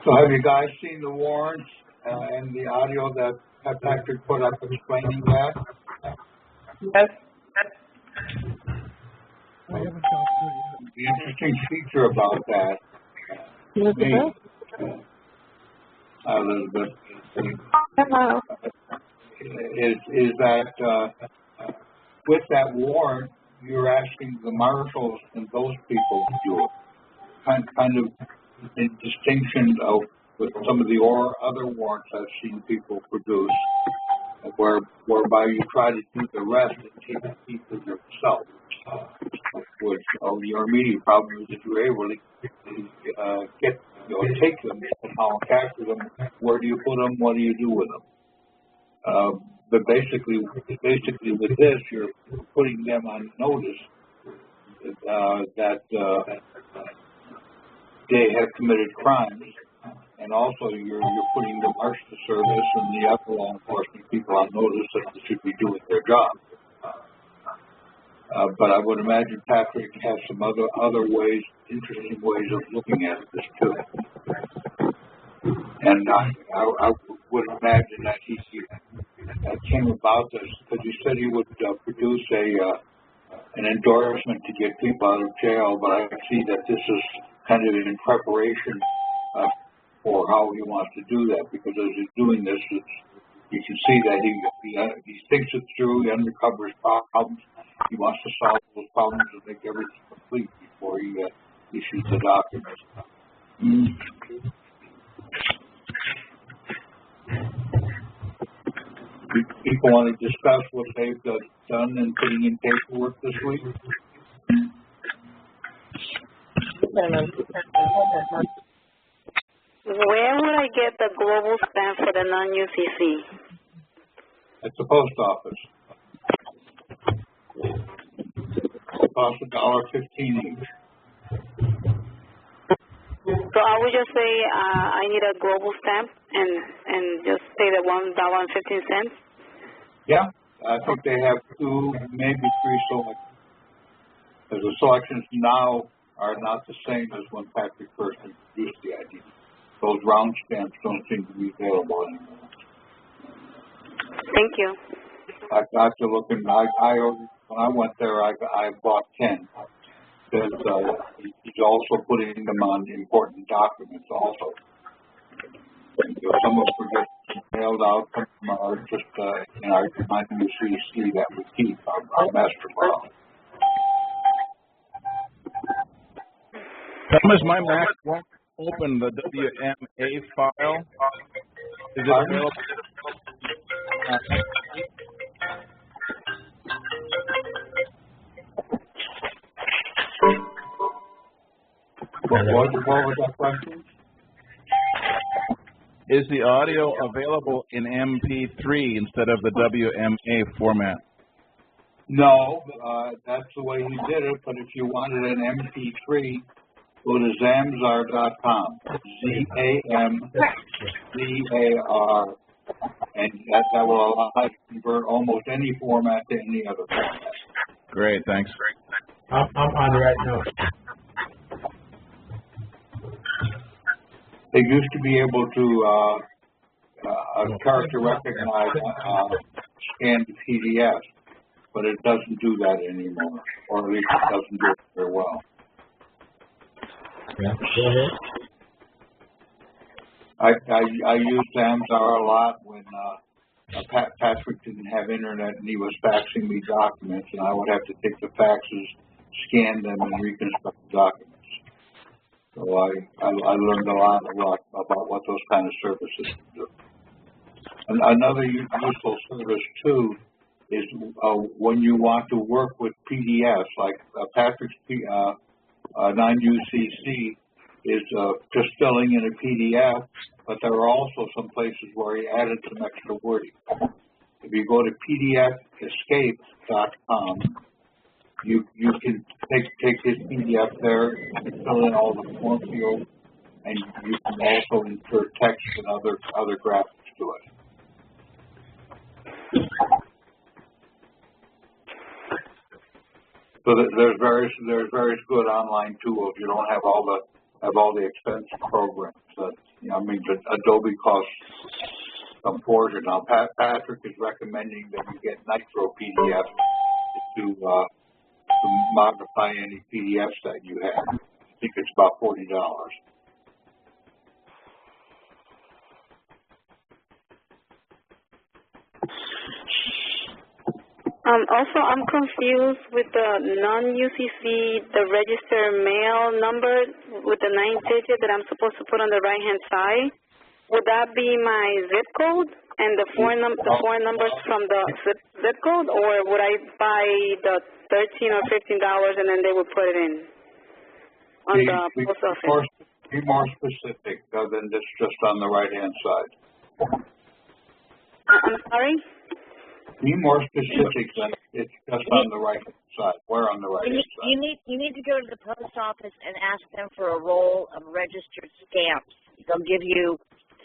So have you guys seen the warrants and the audio that Patrick put up explaining that? Yes. The interesting feature about that Elizabeth, is that with that warrant, you're asking the marshals and those people to do it. Kind of in distinction of with some of the other warrants I've seen people produce, whereby you try to do the rest and take the people yourself. Which your immediate problem is if you're able to take them somehow, capture them. Where do you put them? What do you do with them? But basically with this, you're putting them on notice that they have committed crimes, and also you're putting the marshal service and the other law enforcement people on notice that they should be doing their job. But I would imagine Patrick has some other ways, interesting ways of looking at this too. And I would imagine that he came about this because he said he would produce an endorsement to get people out of jail. But I see that this is kind of in preparation for how he wants to do that, because as he's doing this, you can see that he thinks it through, he undercovers problems. He wants to solve those problems and make everything complete before he issues the documents. People want to discuss what they've done in putting in paperwork this week? Where would I get the global stamp for the non-UCC? At the post office. It costs $1.15 each. So I would just say I need a global stamp and just say the $1.15. Yeah, I think they have 2, maybe 3 selections. Because the selections now are not the same as when Patrick first introduced the ID. Those round stamps don't seem to be available anymore. Thank you. I got to look, and I ordered, when I went there, I bought 10. Because he's also putting them on important documents also. Some of them get mailed out, some are just in our UCC that we keep, our master file. Thomas, my Mac won't open the WMA file. Is it available? What was that question? Is the audio available in MP3 instead of the WMA format? No, that's the way he did it, but if you wanted an MP3, go to zamzar.com, ZAMZAR, and that will allow you to convert almost any format to any other format. Great, thanks. I'm on right now. They used to be able to character recognize scanned PDF, but it doesn't do that anymore, or at least it doesn't do it very well. Yeah, go ahead. I used Zamzar a lot when Patrick didn't have internet and he was faxing me documents, and I would have to take the faxes, scan them, and reconstruct the documents. So I learned a lot about what those kind of services do. And another useful service too is when you want to work with PDFs, like Patrick's non-UCC is just filling in a PDF, but there are also some places where he added some extra wording. If you go to pdfescape.com, you can take his PDF there and fill in all the form fields, and you can also insert text and other graphics to it. So there's various good online tools. You don't have all the have all the expensive programs that, you know, I mean, Adobe costs some fortune. Now, Patrick is recommending that you get Nitro PDF to modify any PDFs that you have. I think it's about $40. Also, I'm confused with the non-UCC, the register mail number with the 9-digit that I'm supposed to put on the right-hand side. Would that be my zip code and the four numbers from the zip code, or would I buy the $13 or $15 and then they would put it in on the post office? Be more specific than this, just on the right-hand side. I'm sorry? Be more specific than it's just on the right-hand side. Where on the right-hand side? You need to go to the post office and ask them for a roll of registered stamps. They'll give you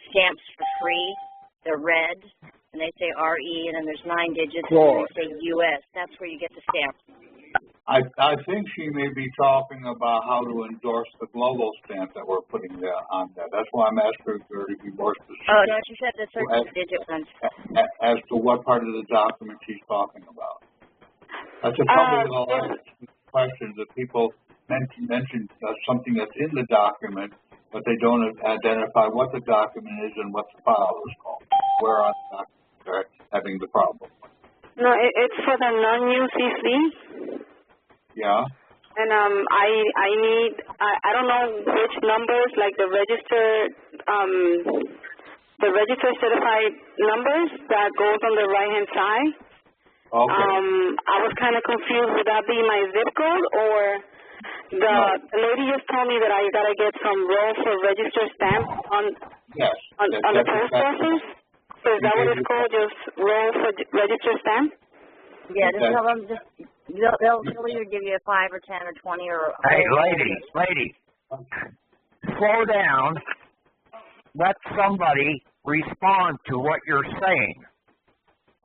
stamps for free. They're red, and they say RE, and then there's 9 digits, and they say US. That's where you get the stamps. I think she may be talking about how to endorse the global stamp that we're putting there on there. That's why I'm asking her to be more specific. Oh, no, she said the 13-digit ones. As to what part of the document she's talking about. That's a couple of the last questions that people mention something that's in the document, but they don't identify what the document is and what the file is called. Where on the document they're having the problem. No, it's for the non-UCC. Yeah. And I don't know which numbers, like the registered certified numbers that goes on the right-hand side. Okay. I was kind of confused. Would that be my zip code, or the lady just told me that I gotta get some roll for registered stamp on the post office? So is that what it's called? Just roll for registered stamp? Yeah, just tell them. They'll either give you a 5 or 10 or 20 or. Hey, lady, slow down. Let somebody respond to what you're saying.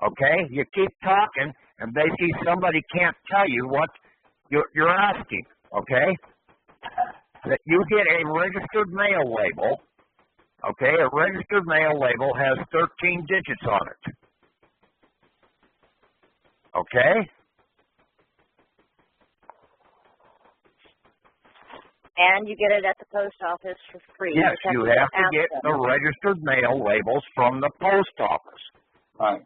Okay, you keep talking, and basically somebody can't tell you what you're asking. Okay, that you get a registered mail label. Okay, a registered mail label has 13 digits on it. Okay. And you get it at the post office for free. Yes, you have to get the registered mail labels from the post office. Right.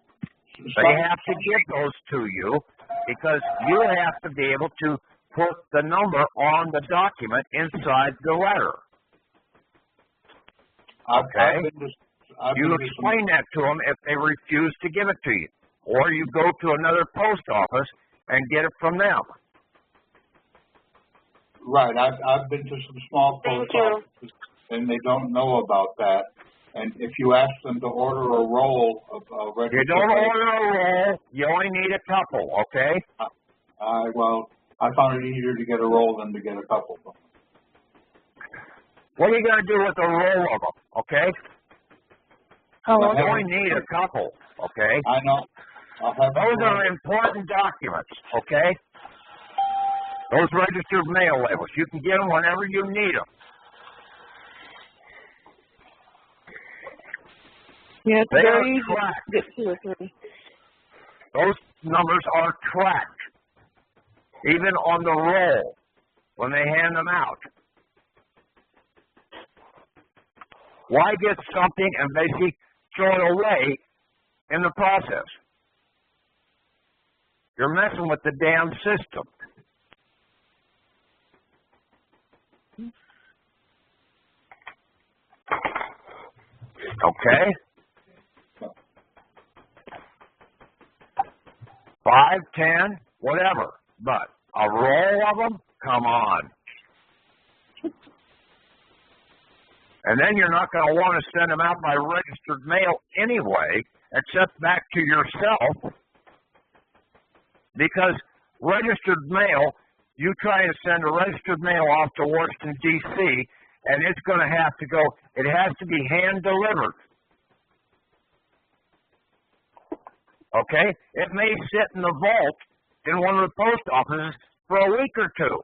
They have to give those to you because you have to be able to put the number on the document inside the letter. Okay? You explain that to them if they refuse to give it to you. Or you go to another post office and get it from them. Right. I've been to some small post offices, and they don't know about that. And if you ask them to order a roll of registered... You don't order a roll. You only need a couple, okay? Well, I found it easier to get a roll than to get a couple of them. What are you going to do with a roll of them, okay? You only need a couple, okay? I know. Those are important documents, okay? Those registered mail labels. You can get them whenever you need them. Yeah, it's they very are easy tracked. to get 2 or 3. Those numbers are tracked, even on the roll when they hand them out. Why get something and basically throw it away in the process? You're messing with the damn system. Okay? 5, 10, whatever. But a roll of them? Come on. And then you're not going to want to send them out by registered mail anyway, except back to yourself. Because registered mail, you try to send a registered mail off to Washington, D.C., and it's going to have to go, it has to be hand-delivered. Okay? It may sit in the vault in one of the post offices for a week or two.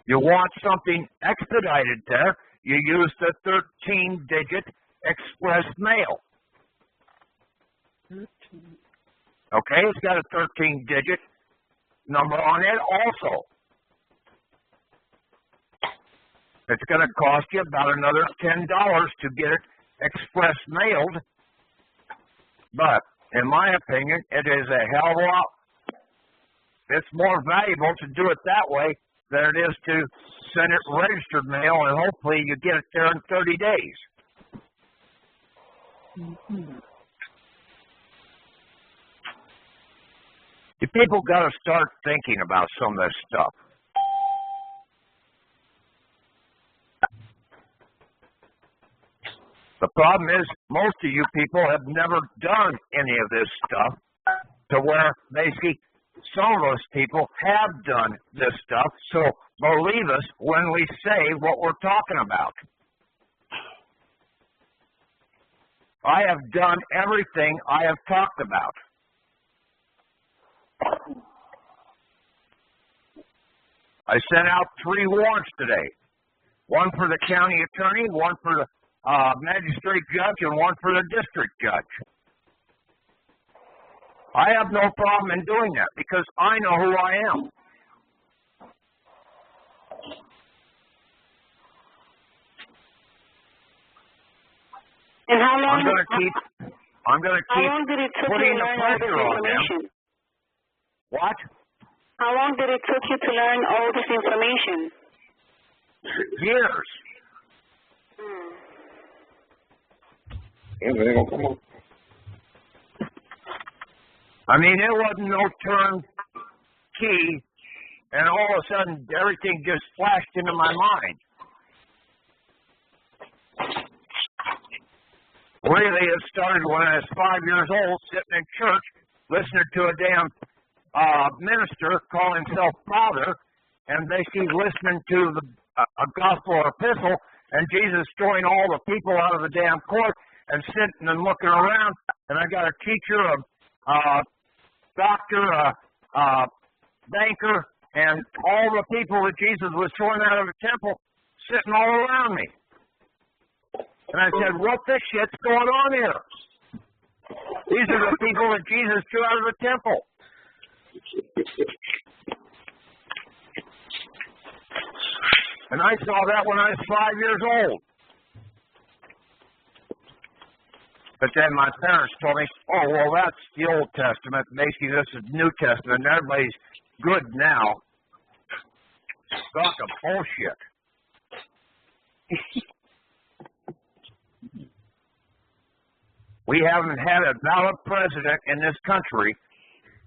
You want something expedited there, you use the 13-digit express mail. Okay, it's got a 13-digit number on it also. It's going to cost you about another $10 to get it express mailed. But, in my opinion, it is a hell of a lot. It's more valuable to do it that way than it is to send it registered mail, and hopefully you get it there in 30 days. You people got to start thinking about some of this stuff. The problem is, most of you people have never done any of this stuff, to where basically some of us people have done this stuff, so believe us when we say what we're talking about. I have done everything I have talked about. I sent out 3 warrants today. One for the county attorney, one for the magistrate judge, and one for the district judge. I have no problem in doing that because I know who I am. And how long? I'm going to keep how long did it take you putting to the learn all this pressure on them. information? What? How long did it take you to learn all this information? Years. I mean, it wasn't no turn key, and all of a sudden everything just flashed into my mind. Really, it started when I was 5 years old, sitting in church, listening to a damn minister call himself Father, and basically listening to a gospel or epistle, and Jesus throwing all the people out of the damn court, and sitting and looking around, and I got a teacher, a doctor, a banker, and all the people that Jesus was throwing out of the temple sitting all around me. And I said, what the shit's going on here? These are the people that Jesus threw out of the temple. And I saw that when I was 5 years old. But then my parents told me, oh, well, that's the Old Testament. Basically, this is New Testament. Everybody's good now. Talk of bullshit. We haven't had a valid president in this country.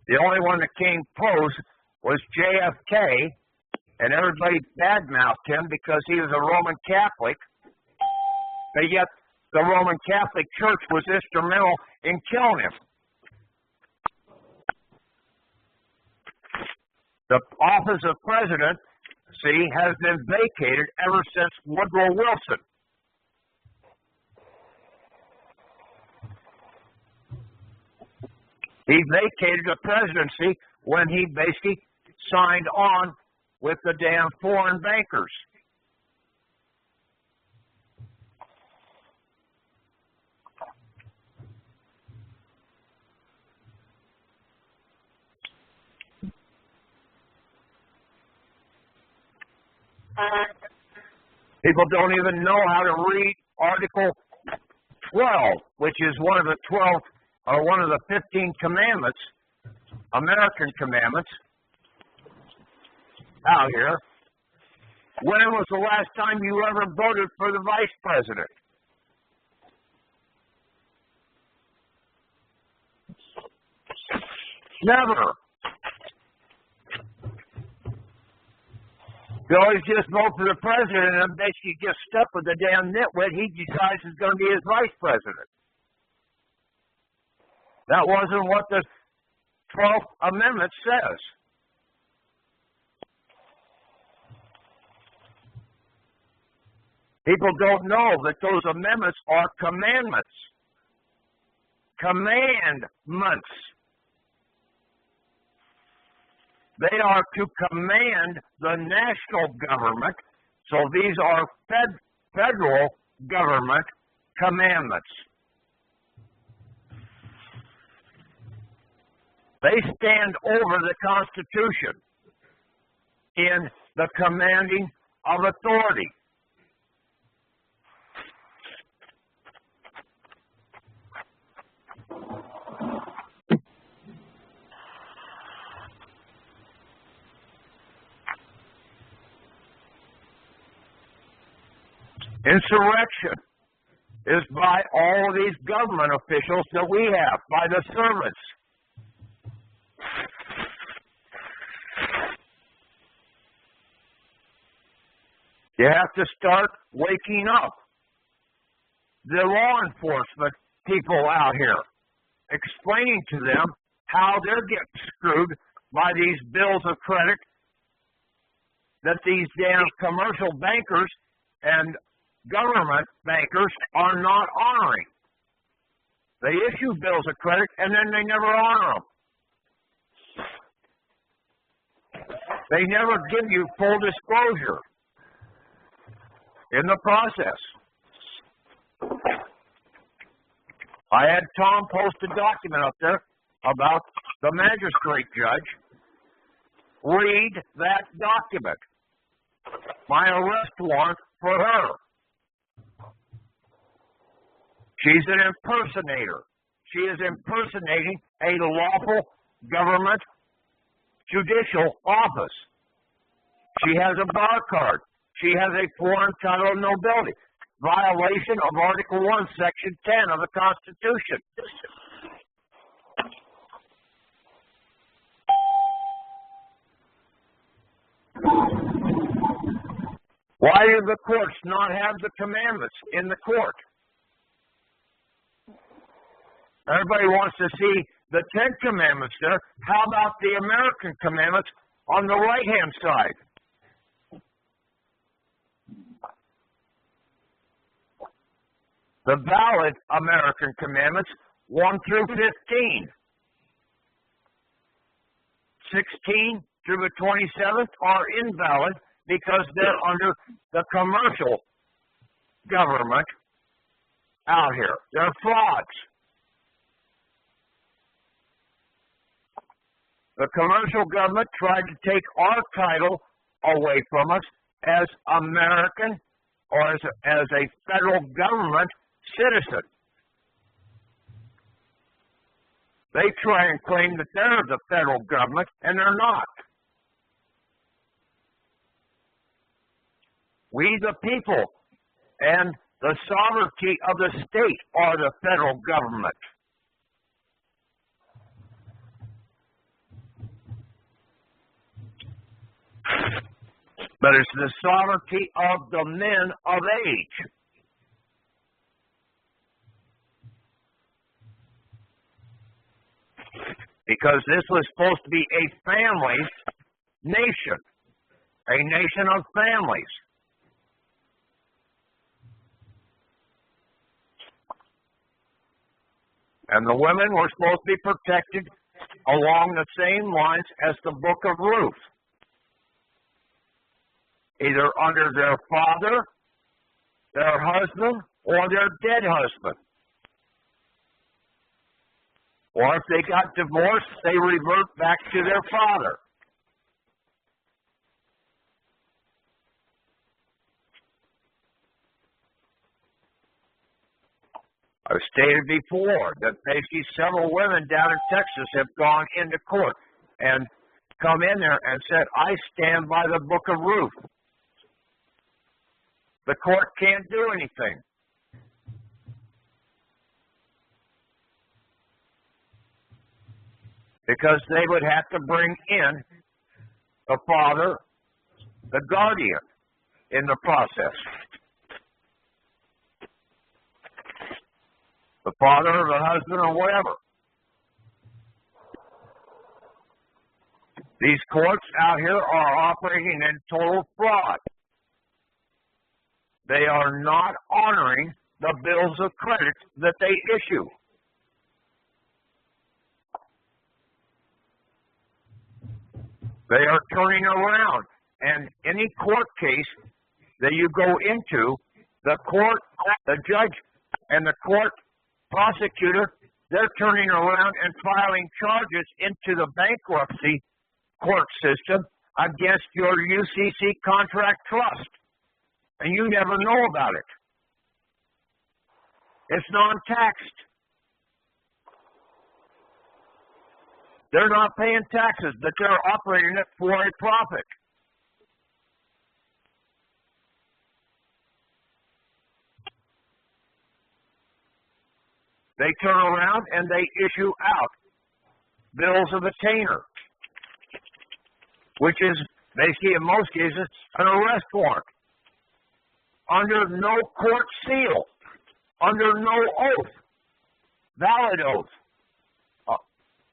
The only one that came close was JFK, and everybody badmouthed him because he was a Roman Catholic. But yet, the Roman Catholic Church was instrumental in killing him. The office of president, see, has been vacated ever since Woodrow Wilson. He vacated the presidency when he basically signed on with the damn foreign bankers. People don't even know how to read Article 12, which is one of the 12 or one of the 15 commandments, American commandments, out here. When was the last time you ever voted for the vice president? Never. You always just vote for the president and basically get stuck with the damn nitwit he decides is going to be his vice president. That wasn't what the 12th Amendment says. People don't know that those amendments are commandments. Commandments. They are to command the national government. So these are federal government commandments. They stand over the Constitution in the commanding of authority. Insurrection is by all of these government officials that we have, by the servants. You have to start waking up the law enforcement people out here, explaining to them how they're getting screwed by these bills of credit that these damn commercial bankers and government bankers are not honoring. They issue bills of credit and then they never honor them. They never give you full disclosure in the process. I had Tom post a document up there about the magistrate judge. Read that document. My arrest warrant for her. She's an impersonator. She is impersonating a lawful government judicial office. She has a bar card. She has a foreign title of nobility. Violation of Article 1, Section 10 of the Constitution. Why do the courts not have the commandments in the court? Everybody wants to see the 10 commandments there. How about the American commandments on the right-hand side? The valid American commandments, 1 through 15. 16 through the 27th are invalid because they're under the commercial government out here. They're frauds. The commercial government tried to take our title away from us as American or as a federal government citizen. They try and claim that they're the federal government, and they're not. We, the people, and the sovereignty of the state are the federal government. But it's the sovereignty of the men of age. Because this was supposed to be a family nation, a nation of families. And the women were supposed to be protected along the same lines as the Book of Ruth. Either under their father, their husband, or their dead husband. Or if they got divorced, they revert back to their father. I've stated before that basically several women down in Texas have gone into court and come in there and said, I stand by the Book of Ruth. The court can't do anything. Because they would have to bring in the father, the guardian, in the process. The father or the husband or whatever. These courts out here are operating in total fraud. They are not honoring the bills of credit that they issue. They are turning around. And any court case that you go into, the court, the judge, and the court prosecutor, they're turning around and filing charges into the bankruptcy court system against your UCC contract trust. And you never know about it. It's non-taxed. They're not paying taxes, but they're operating it for a profit. They turn around and they issue out bills of attainder, which is basically, in most cases, an arrest warrant, under no court seal, under no oath, valid oath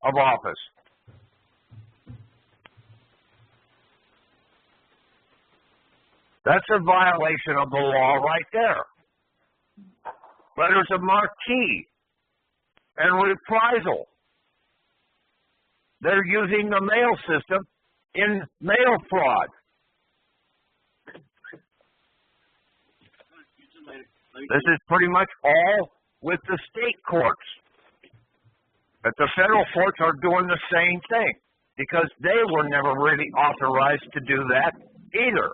of office. That's a violation of the law right there. Letters of marque and reprisal. They're using the mail system in mail fraud. This is pretty much all with the state courts. But the federal courts are doing the same thing because they were never really authorized to do that either.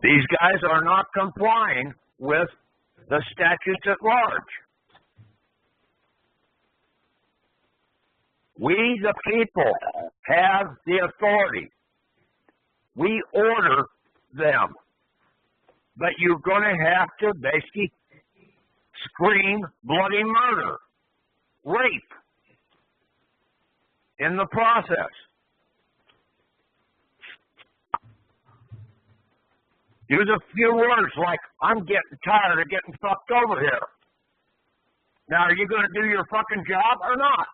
These guys are not complying with the statutes at large. We, the people, have the authority. We order them. But you're going to have to basically scream bloody murder, rape in the process. Use a few words like, I'm getting tired of getting fucked over here. Now, are you going to do your fucking job or not?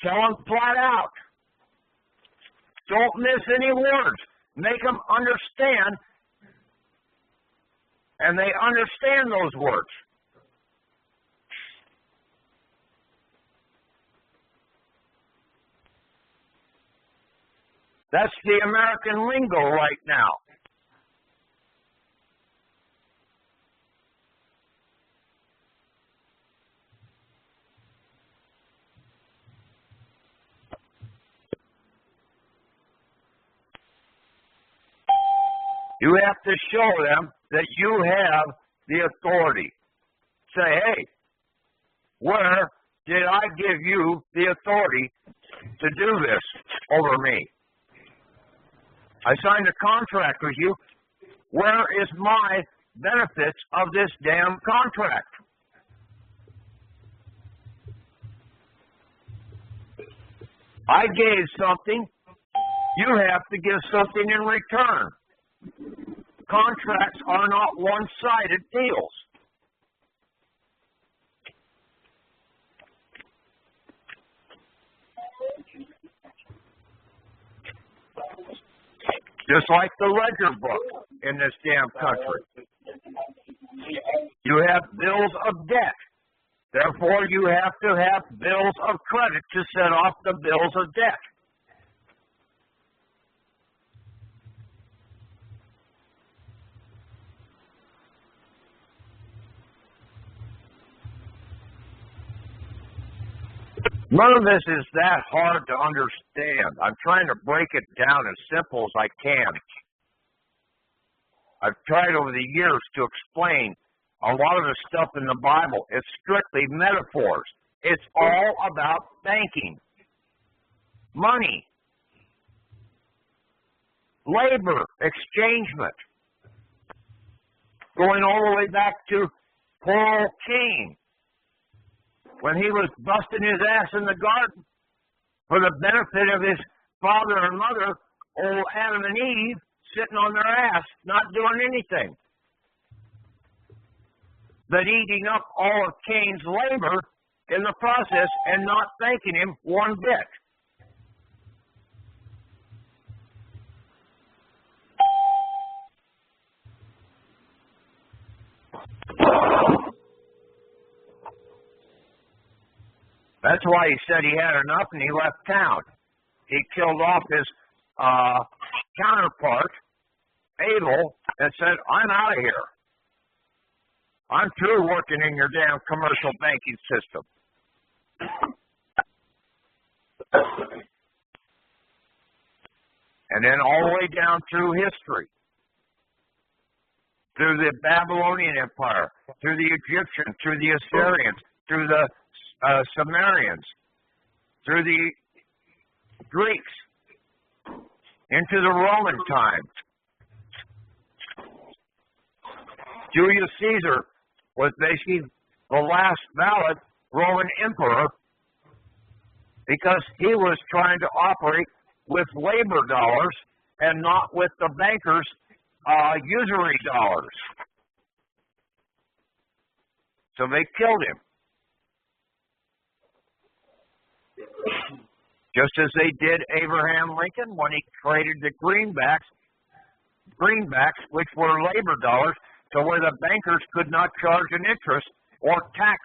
Tell them flat out. Don't miss any words. Make them understand, and they understand those words. That's the American lingo right now. You have to show them that you have the authority. Say, hey, where did I give you the authority to do this over me? I signed a contract with you. Where is my benefits of this damn contract? I gave something. You have to give something in return. Contracts are not one-sided deals. Just like the ledger book in this damn country. You have bills of debt. Therefore, you have to have bills of credit to set off the bills of debt. None of this is that hard to understand. I'm trying to break it down as simple as I can. I've tried over the years to explain a lot of the stuff in the Bible. It's strictly metaphors. It's all about banking, money, labor, exchangement. Going all the way back to poor old Cain, when he was busting his ass in the garden for the benefit of his father and mother, old Adam and Eve, sitting on their ass, not doing anything, but eating up all of Cain's labor in the process and not thanking him one bit. That's why he said he had enough and he left town. He killed off his counterpart, Abel, and said, I'm out of here. I'm through working in your damn commercial banking system. And then all the way down through history, through the Babylonian Empire, through the Egyptian, through the Assyrians, through the Sumerians, through the Greeks, into the Roman times. Julius Caesar was basically the last valid Roman emperor because he was trying to operate with labor dollars and not with the bankers' usury dollars. So they killed him. Just as they did Abraham Lincoln when he created the greenbacks, which were labor dollars, so where the bankers could not charge an interest or tax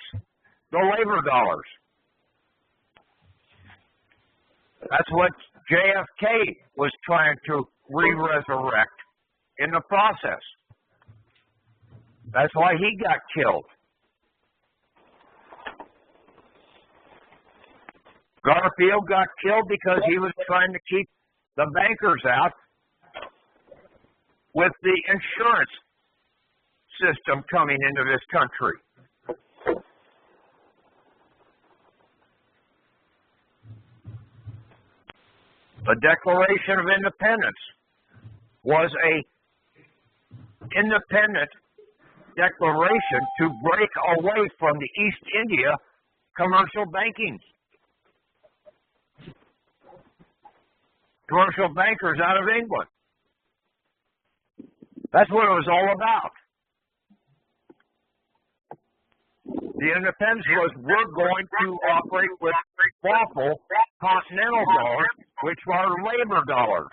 the labor dollars. That's what JFK was trying to re-resurrect in the process. That's why he got killed. Garfield got killed because he was trying to keep the bankers out with the insurance system coming into this country. The Declaration of Independence was a independent declaration to break away from the East India commercial banking. Commercial bankers out of England. That's what it was all about. The independence was we're going to operate with lawful continental dollars, which are labor dollars.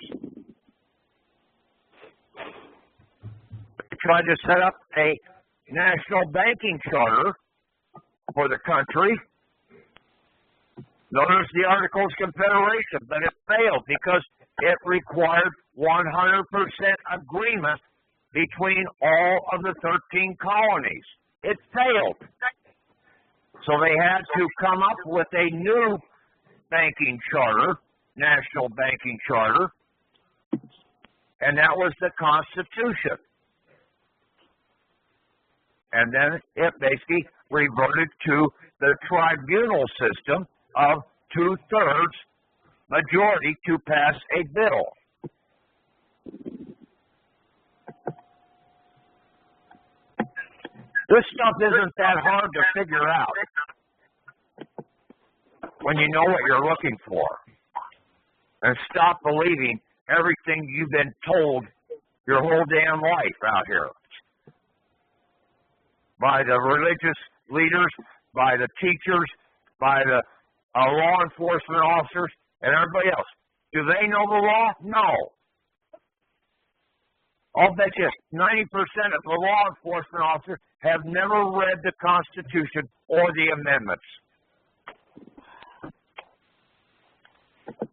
They tried to set up a national banking charter for the country. Known as the Articles of Confederation, but it failed because it required 100% agreement between all of the 13 colonies. It failed. So they had to come up with a new banking charter, national banking charter, and that was the Constitution. And then it basically reverted to the tribunal system of 2/3 majority to pass a bill. This stuff isn't that hard to figure out when you know what you're looking for. And stop believing everything you've been told your whole damn life out here. By the religious leaders, by the teachers, by the law enforcement officers, and everybody else. Do they know the law? No. I'll bet you 90% of the law enforcement officers have never read the Constitution or the amendments.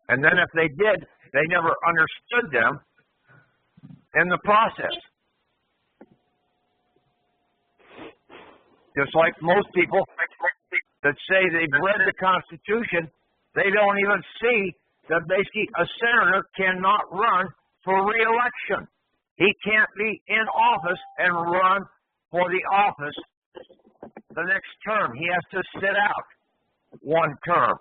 And then if they did, they never understood them in the process. Just like most people that say they've read the Constitution, they don't even see that basically a senator cannot run for re-election. He can't be in office and run for the office the next term. He has to sit out one term.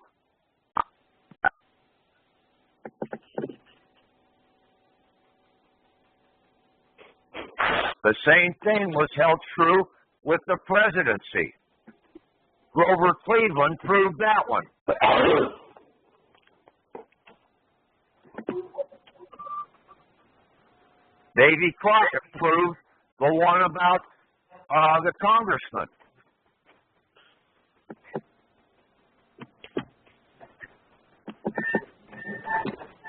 The same thing was held true with the presidency. Grover Cleveland proved that one. Davy Crockett proved the one about the congressman.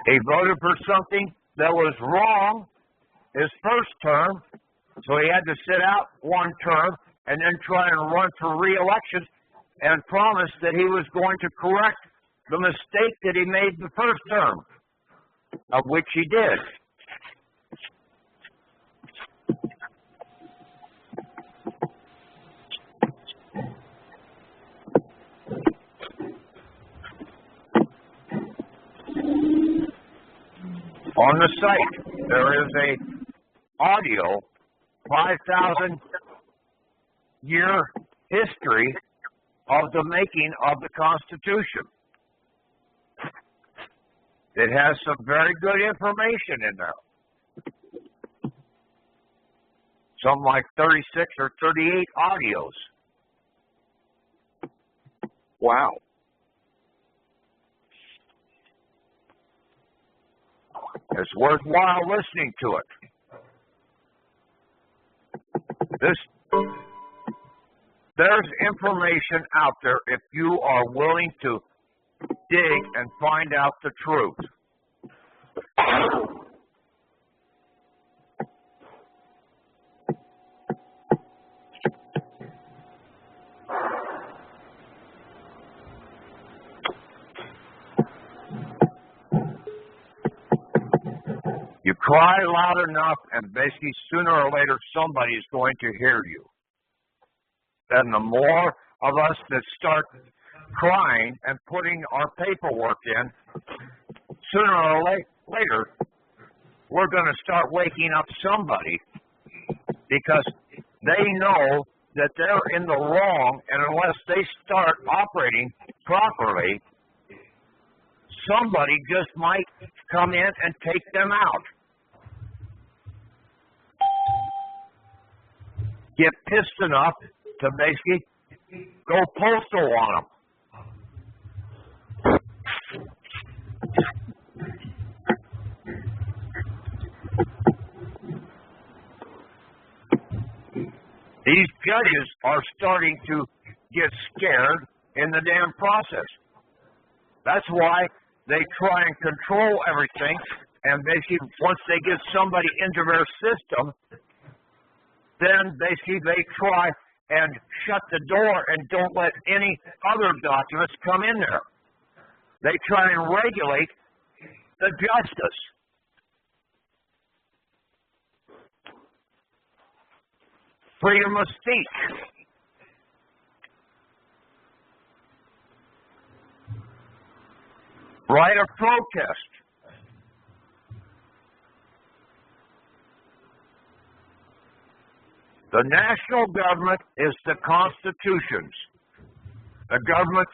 He voted for something that was wrong his first term, so he had to sit out one term and then try and run for re-election and promised that he was going to correct the mistake that he made the first term, of which he did. On the site, there is a audio 5,000 year history of the making of the Constitution. It has some very good information in there. Something like 36 or 38 audios. Wow. It's worthwhile listening to it. There's information out there if you are willing to dig and find out the truth. You cry loud enough, and basically sooner or later somebody's going to hear you. And the more of us that start crying and putting our paperwork in, sooner or later, we're going to start waking up somebody, because they know that they're in the wrong, and unless they start operating properly, somebody just might come in and take them out. Get pissed enough to basically go postal on them. These judges are starting to get scared in the damn process. That's why they try and control everything, and basically once they get somebody into their system, then basically they try and shut the door and don't let any other documents come in there. They try and regulate the justice. Freedom of speech. Right of protest. The national government is the constitutions. The government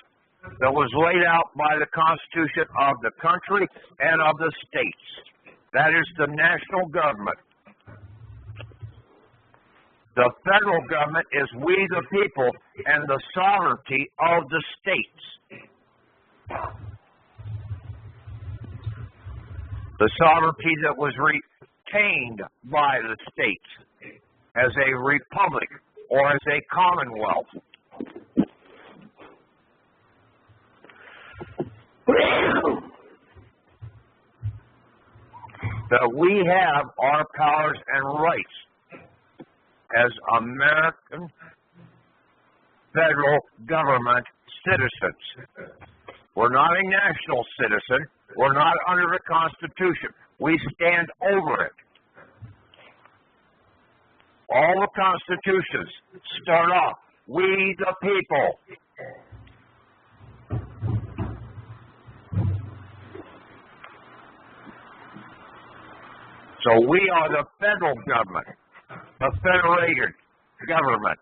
that was laid out by the Constitution of the country and of the states. That is the national government. The federal government is we the people and the sovereignty of the states. The sovereignty that was retained by the states as a republic or as a commonwealth. That we have our powers and rights as American federal government citizens. We're not a national citizen. We're not under the Constitution. We stand over it. All the constitutions start off, we the people. So we are the federal government, the federated government.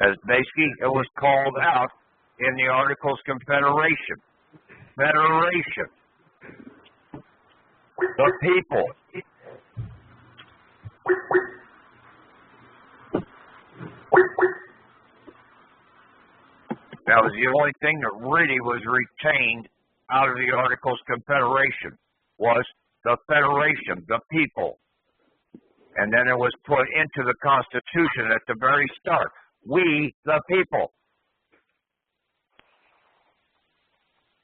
As basically it was called out in the Articles of Confederation. Federation. The people. That was the only thing that really was retained out of the Articles of Confederation was the federation, the people. And then it was put into the Constitution at the very start. We, the people.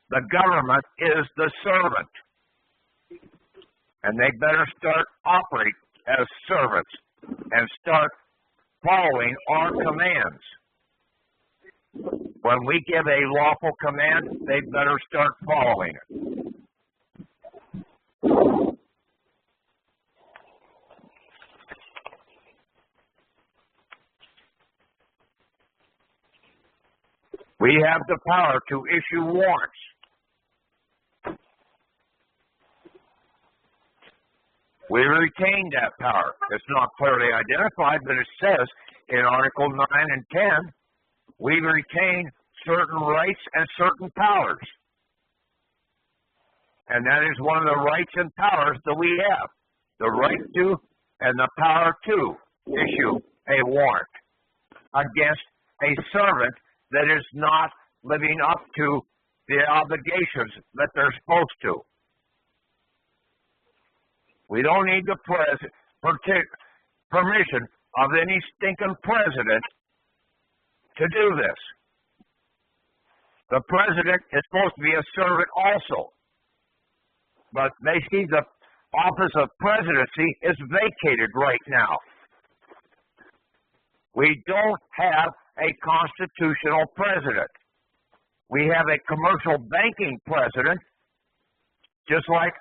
The government is the servant. And they better start operating as servants, and start following our commands. When we give a lawful command, they better start following it. We have the power to issue warrants. We retain that power. It's not clearly identified, but it says in Article 9 and 10, we retain certain rights and certain powers. And that is one of the rights and powers that we have. The right to and the power to issue a warrant against a servant that is not living up to the obligations that they're supposed to. We don't need the permission of any stinking president to do this. The president is supposed to be a servant also. But they see the office of presidency is vacated right now. We don't have a constitutional president. We have a commercial banking president, just like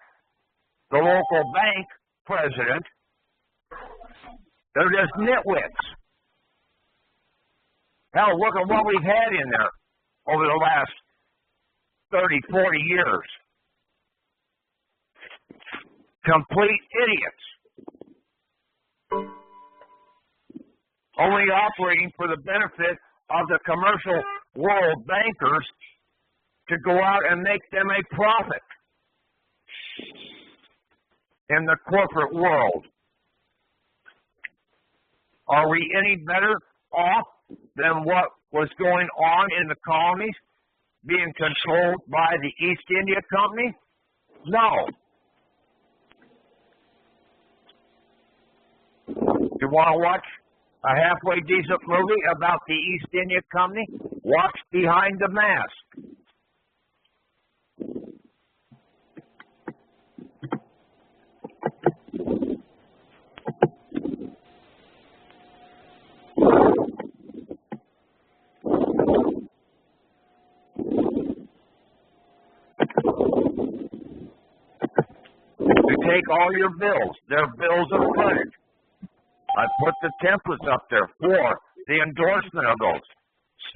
the local bank president. They're just nitwits. Hell, look at what we've had in there over the last 30, 40 years. Complete idiots. Only operating for the benefit of the commercial world bankers to go out and make them a profit in the corporate world. Are we any better off than what was going on in the colonies being controlled by the East India Company? No. You want to watch a halfway decent movie about the East India Company? Watch Behind the Mask. You take all your bills. They're bills of credit. I put the templates up there for the endorsement of those.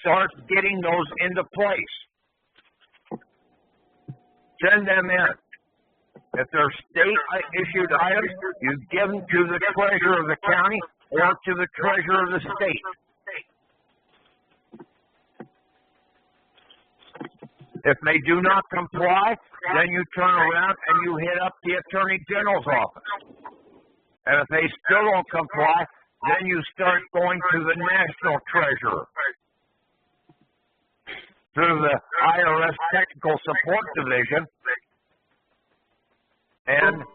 Start getting those into place. Send them in. If they're state-issued items, you give them to the treasurer of the county or to the treasurer of the state. If they do not comply, then you turn around and you hit up the Attorney General's office. And if they still don't comply, then you start going to the National Treasurer, through the IRS Technical Support Division, and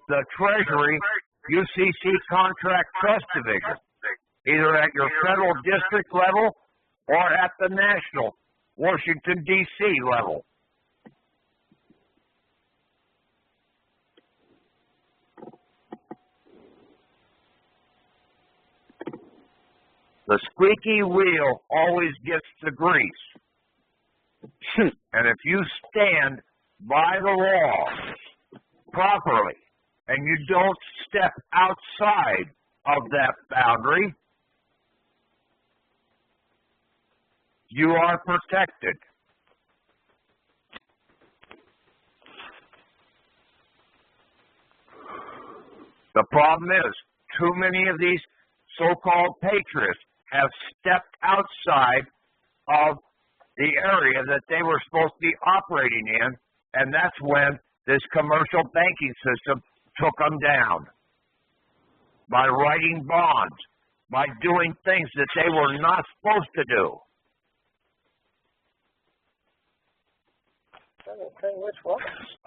the Treasury UCC Contract Trust Division, either at your federal district level or at the national Washington, D.C. level. The squeaky wheel always gets the grease. And if you stand by the law properly and you don't step outside of that boundary, you are protected. The problem is, too many of these so-called patriots have stepped outside of the area that they were supposed to be operating in, and that's when this commercial banking system took them down. By writing bonds, by doing things that they were not supposed to do.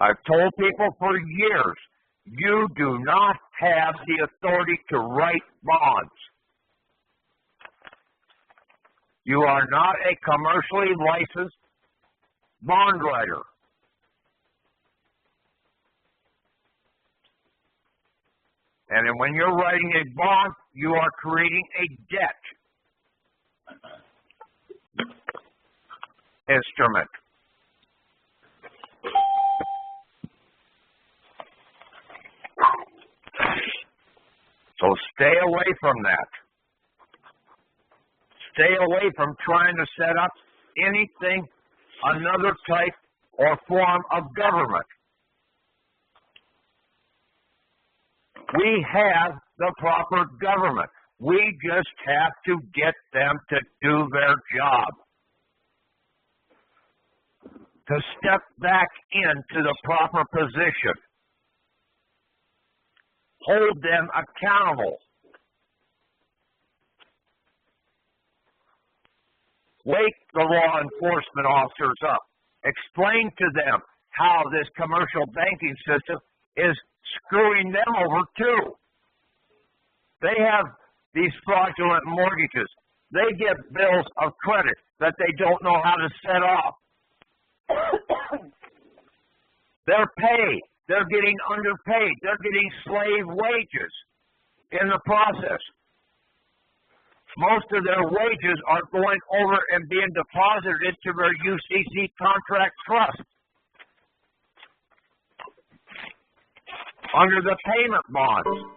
I've told people for years, you do not have the authority to write bonds. You are not a commercially licensed bond writer. And then when you're writing a bond, you are creating a debt instrument. So stay away from that. Stay away from trying to set up anything, another type or form of government. We have the proper government. We just have to get them to do their job. To step back into the proper position. Hold them accountable. Wake the law enforcement officers up. Explain to them how this commercial banking system is screwing them over too. They have these fraudulent mortgages. They get bills of credit that they don't know how to set off. They're paid. They're getting underpaid. They're getting slave wages in the process. Most of their wages are going over and being deposited into their UCC contract trust under the payment bonds.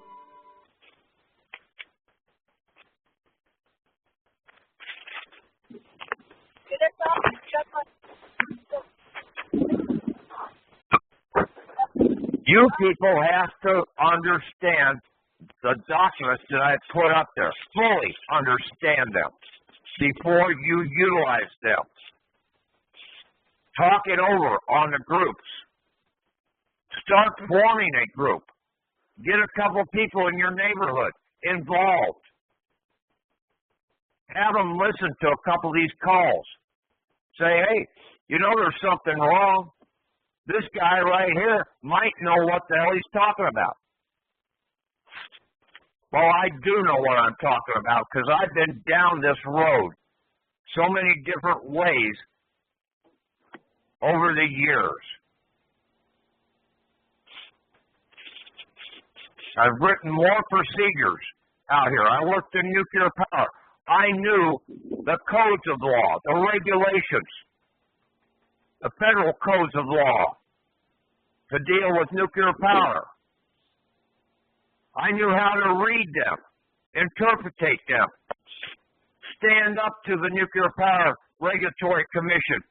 You people have to understand the documents that I put up there. Fully understand them before you utilize them. Talk it over on the groups. Start forming a group. Get a couple people in your neighborhood involved. Have them listen to a couple of these calls. Say, hey, you know there's something wrong. This guy right here might know what the hell he's talking about. Well, I do know what I'm talking about because I've been down this road so many different ways over the years. I've written more procedures out here. I worked in nuclear power. I knew the codes of law, the regulations, the federal codes of law to deal with nuclear power. I knew how to read them, interpretate them, stand up to the Nuclear Power Regulatory Commission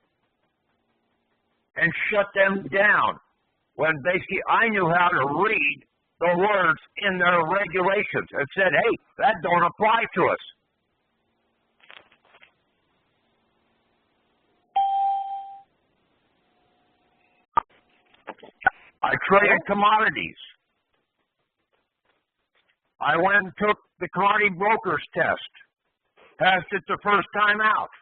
and shut them down when basically I knew how to read the words in their regulations and said, hey, that don't apply to us. I traded commodities. I went and took the commodity broker's test. Passed it the first time out,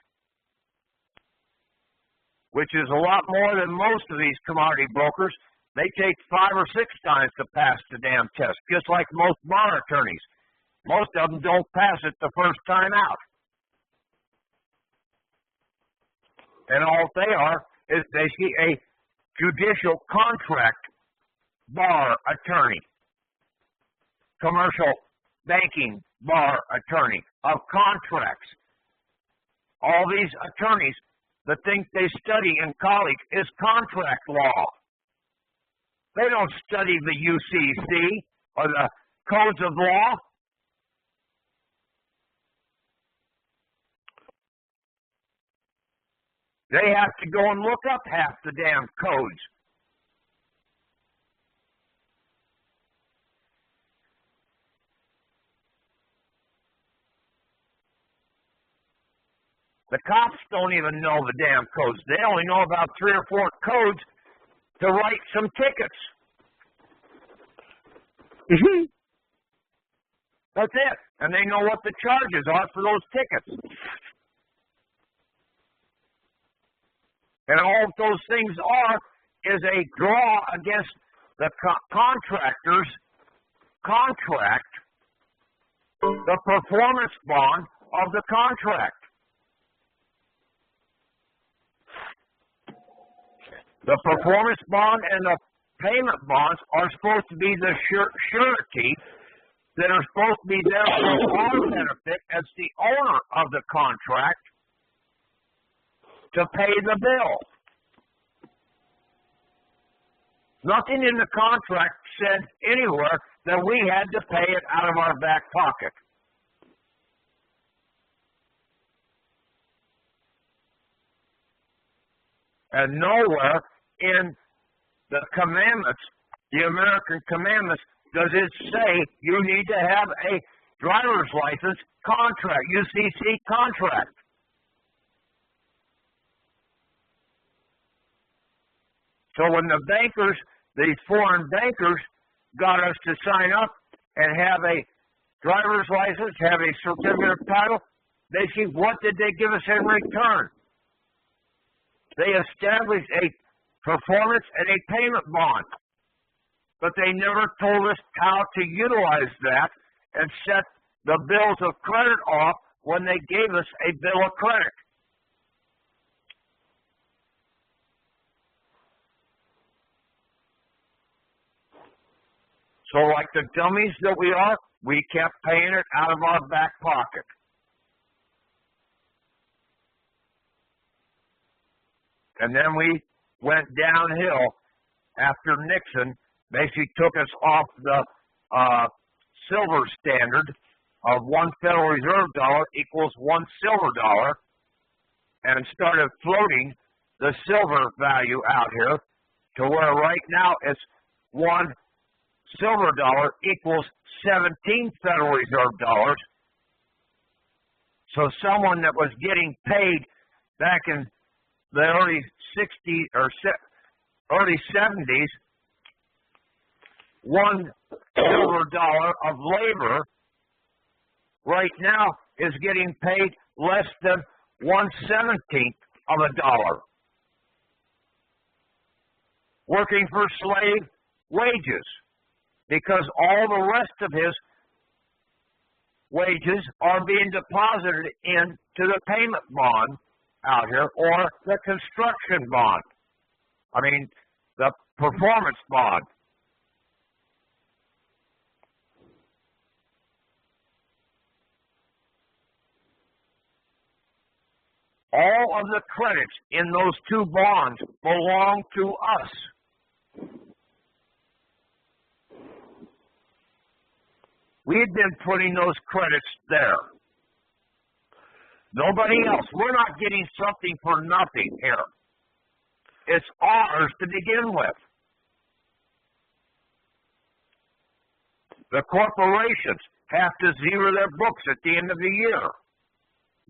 which is a lot more than most of these commodity brokers. They take 5 or 6 times to pass the damn test, just like most bar attorneys. Most of them don't pass it the first time out. And all they are is basically a judicial contract bar attorney, commercial banking bar attorney of contracts. All these attorneys, the thing they study in college is contract law. They don't study the UCC or the codes of law. They have to go and look up half the damn codes. The cops don't even know the damn codes. They only know about 3 or 4 codes to write some tickets. That's it. And they know what the charges are for those tickets. And all those things are is a draw against the contractor's contract, the performance bond of the contract. The performance bond and the payment bonds are supposed to be the surety that are supposed to be there for our benefit as the owner of the contract to pay the bill. Nothing in the contract said anywhere that we had to pay it out of our back pocket. And nowhere in the commandments, the American commandments, does it say you need to have a driver's license contract, UCC contract. So when the bankers, these foreign bankers, got us to sign up and have a driver's license, have a certificate of title, basically what did they give us in return? They established a performance and a payment bond, but they never told us how to utilize that and set the bills of credit off when they gave us a bill of credit. So like the dummies that we are, we kept paying it out of our back pocket. And then we went downhill after Nixon basically took us off the silver standard of one Federal Reserve dollar equals one silver dollar and started floating the silver value out here to where right now it's one silver dollar equals 17 Federal Reserve dollars. So someone that was getting paid back in the early 60s or early 70s, one silver dollar of labor right now is getting paid less than 1/17 of a dollar, working for slave wages, because all the rest of his wages are being deposited into the payment bond out here, or the construction bond. I mean, the performance bond. All of the credits in those two bonds belong to us. We had been putting those credits there. Nobody else. We're not getting something for nothing here. It's ours to begin with. The corporations have to zero their books at the end of the year.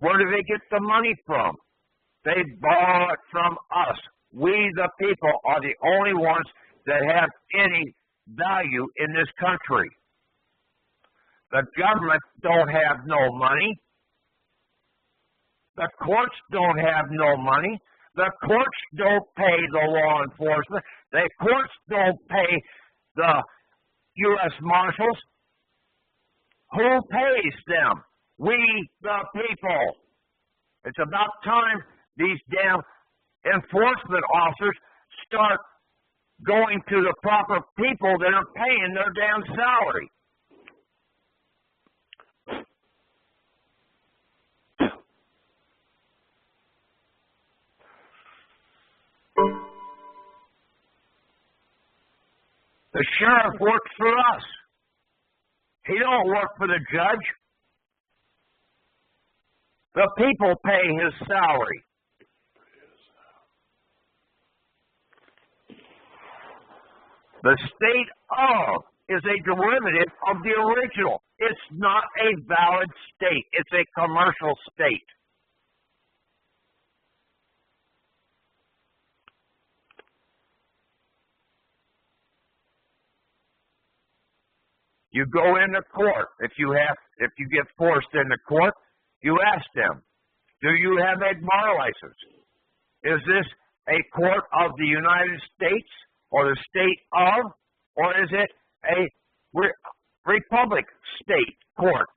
Where do they get the money from? They borrow it from us. We, the people, are the only ones that have any value in this country. The government don't have no money. The courts don't have no money. The courts don't pay the law enforcement. The courts don't pay the U.S. Marshals. Who pays them? We, the people. It's about time these damn enforcement officers start going to the proper people that are paying their damn salary. The sheriff works for us. He don't work for the judge. The people pay his salary. The state of is a derivative of the original. It's not a valid state. It's a commercial state. You go into court. If you get forced into court, you ask them, do you have a bar license? Is this a court of the United States or the state of, or is it a republic state court?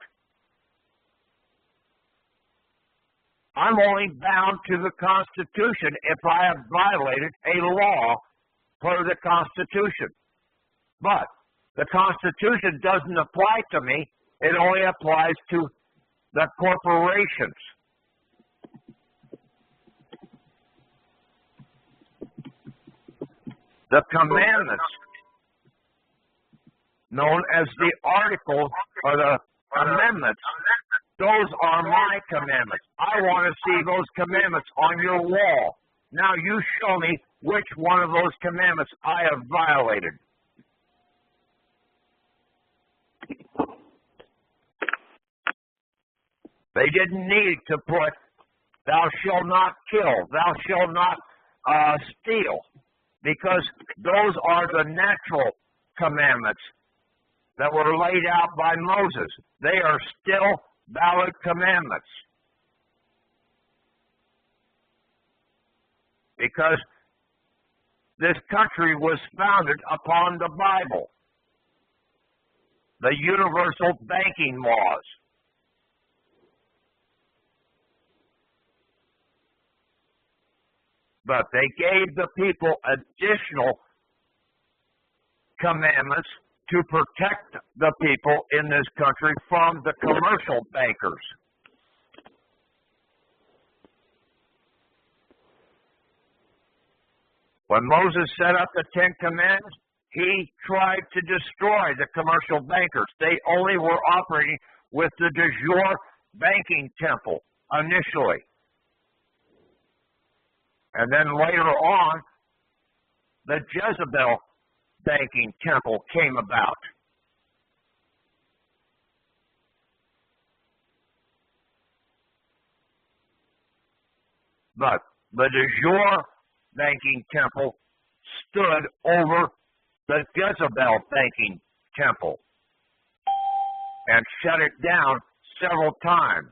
I'm only bound to the Constitution if I have violated a law per the Constitution. But The Constitution doesn't apply to me. It only applies to the corporations. The commandments, known as the articles or the amendments, those are my commandments. I want to see those commandments on your wall. Now you show me which one of those commandments I have violated. They didn't need to put, thou shalt not kill, thou shalt not steal, because those are the natural commandments that were laid out by Moses. They are still valid commandments. Because this country was founded upon the Bible, the universal banking laws. But they gave the people additional commandments to protect the people in this country from the commercial bankers. When Moses set up the Ten Commandments, he tried to destroy the commercial bankers. They only were operating with the de jure banking temple initially. And then later on, the Jezebel banking temple came about. But the de jure banking temple stood over the Jezebel banking temple and shut it down several times.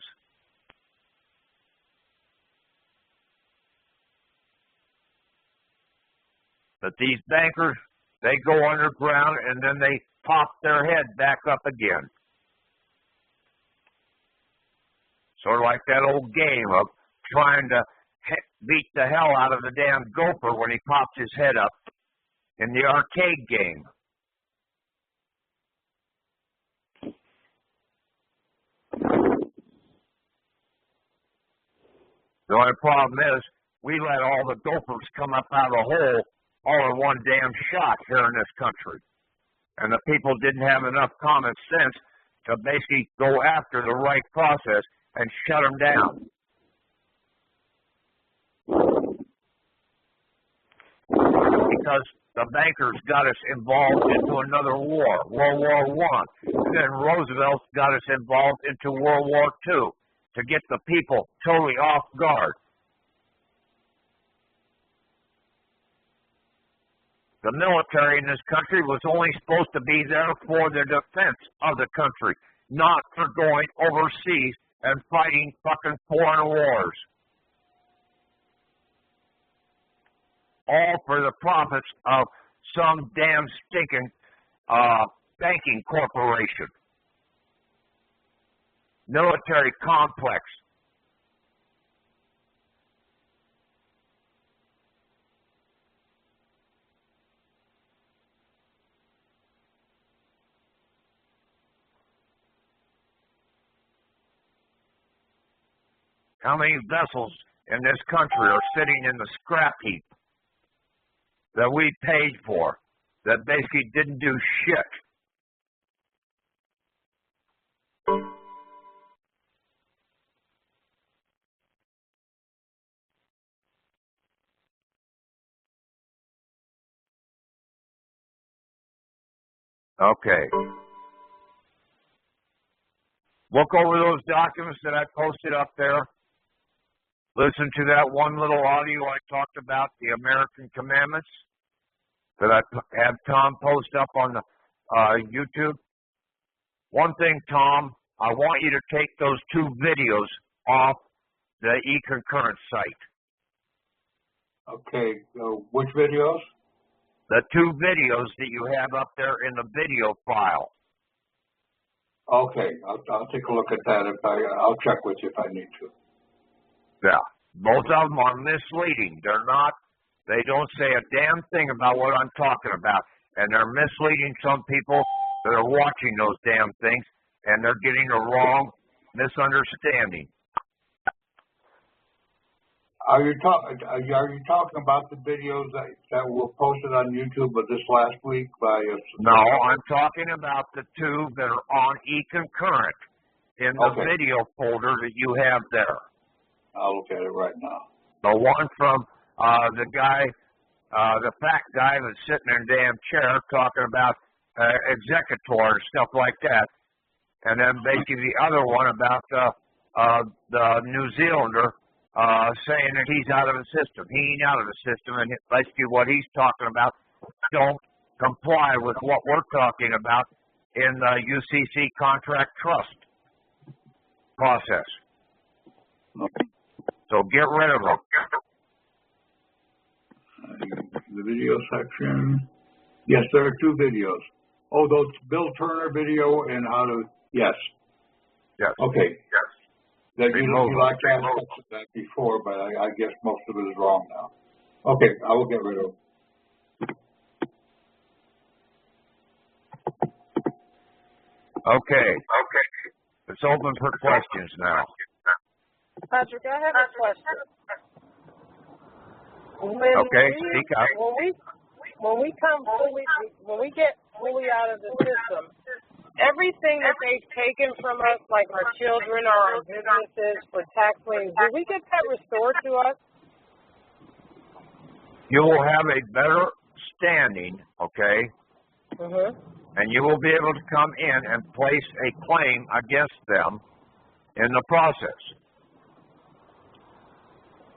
But these bankers, they go underground and then they pop their head back up again. Sort of like that old game of trying to beat the hell out of the damn gopher when he pops his head up in the arcade game. The only problem is we let all the gophers come up out of the hole all in one damn shot here in this country. And the people didn't have enough common sense to basically go after the right process and shut them down. Because the bankers got us involved into another war, World War I. And then Roosevelt got us involved into World War II to get the people totally off guard. The military in this country was only supposed to be there for the defense of the country, not for going overseas and fighting fucking foreign wars. All for the profits of some damn stinking banking corporation. Military complex. How many vessels in this country are sitting in the scrap heap that we paid for, that basically didn't do shit? Okay. Look over those documents that I posted up there. Listen to that one little audio I talked about, the American Commandments, that I have Tom post up on the YouTube. One thing, Tom, I want you to take those two videos off the e-concurrence site. Okay, which videos? The two videos that you have up there in the video file. Okay, I'll take a look at that. I'll check with you if I need to. Yeah, both of them are misleading. They don't say a damn thing about what I'm talking about. and they're misleading some people that are watching those damn things, and they're getting a wrong misunderstanding. Are you talking about the videos that were posted on YouTube this last week by? No, I'm talking about the two that are on e-concurrent in the video folder that you have there. I'll look at it right now. The one from the guy, the fat guy that's sitting in a damn chair talking about executor and stuff like that, and then basically the other one about the New Zealander. Saying that he's out of the system. He ain't out of the system, and basically what he's talking about don't comply with what we're talking about in the UCC contract trust process. Okay. So get rid of them. The video section. Yes, there are two videos. Oh, those Bill Turner video and how to, yes. Yes. Okay. Yes. That you like aspects of that before, but I guess most of it is wrong now. Okay, I will get rid of it. Okay. It's open for questions now. Patrick, I have a question. Speak up. When we get fully out of the system, everything that they've taken from us, like our children or our businesses for tax liens, do we get that restored to us? You will have a better standing, okay? Mm-hmm. And you will be able to come in and place a claim against them in the process.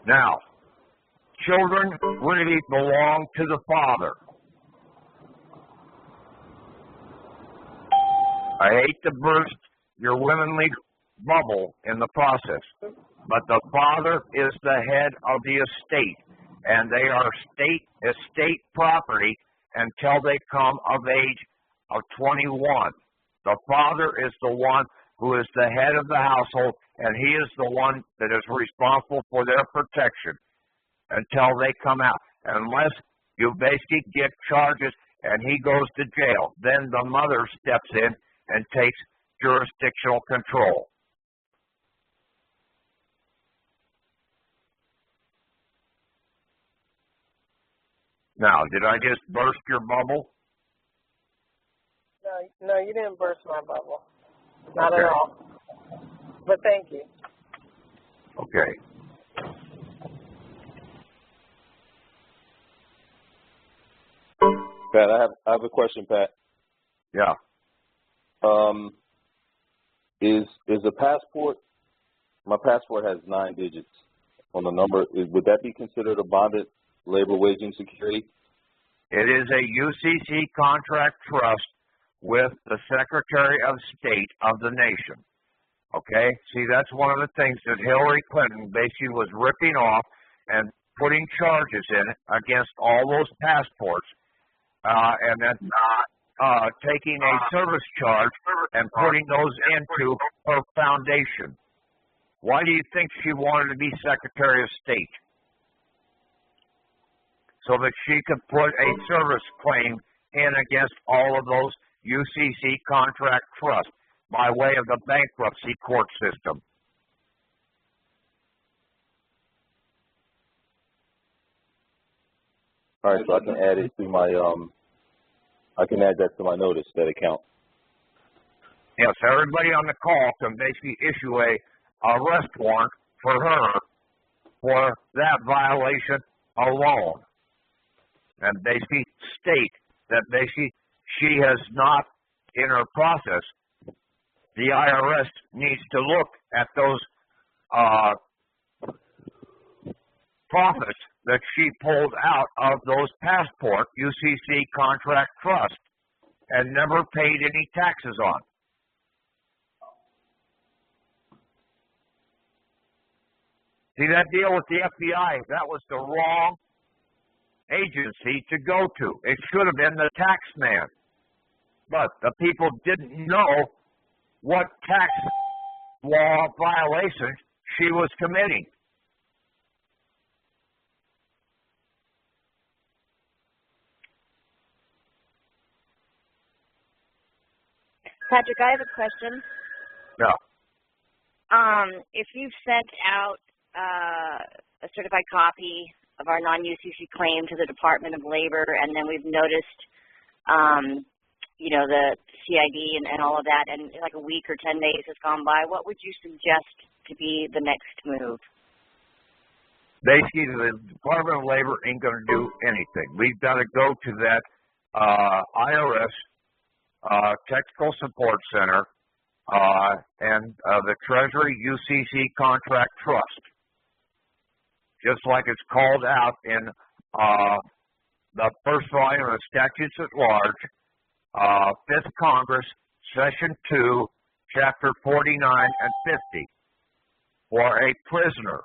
Now, children really belong to the father. I hate to burst your womanly bubble in the process, but the father is the head of the estate, and they are estate property until they come of age of 21. The father is the one who is the head of the household, and he is the one that is responsible for their protection until they come out. Unless you basically get charges and he goes to jail, then the mother steps in and takes jurisdictional control. Now, did I just burst your bubble? No, you didn't burst my bubble. Not at all. But thank you. Okay. Pat, I have a question, Pat. Yeah. Is a passport? My passport has 9 digits on the number. Would that be considered a bonded labor waging security? It is a UCC contract trust with the Secretary of State of the nation. Okay? See, that's one of the things that Hillary Clinton basically was ripping off and putting charges in against all those passports, and then taking a service charge and putting those into her foundation. Why do you think she wanted to be Secretary of State? So that she could put a service claim in against all of those UCC contract trusts by way of the bankruptcy court system. All right, so I can add it to my I can add that to my notice, that account. Yes, everybody on the call can basically issue a arrest warrant for her for that violation alone, and basically state that basically she has not, in her process, the IRS needs to look at those profits that she pulled out of those passport UCC contract trust and never paid any taxes on. See, that deal with the FBI, that was the wrong agency to go to. It should have been the tax man. But the people didn't know what tax law violations she was committing. Patrick, I have a question. No. If you've sent out a certified copy of our non-UCC claim to the Department of Labor, and then we've noticed, you know, the CID and all of that, and like a week or 10 days has gone by, what would you suggest to be the next move? Basically, the Department of Labor ain't going to do anything. We've got to go to that IRS Technical Support Center and the Treasury UCC Contract Trust, just like it's called out in the first volume of Statutes at Large, 5th Congress, Session 2, Chapter 49 and 50, for a prisoner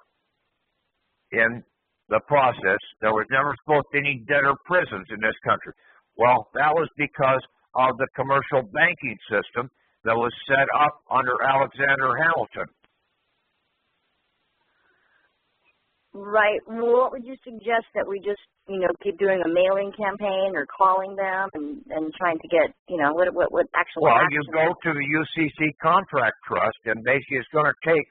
in the process. There was never supposed to be any debtor prisons in this country. Well, that was because of the commercial banking system that was set up under Alexander Hamilton. Right. Well, what would you suggest that we just, you know, keep doing a mailing campaign or calling them and trying to get, you know, what actual Well, action? you go to the UCC Contract Trust, and basically it's going to take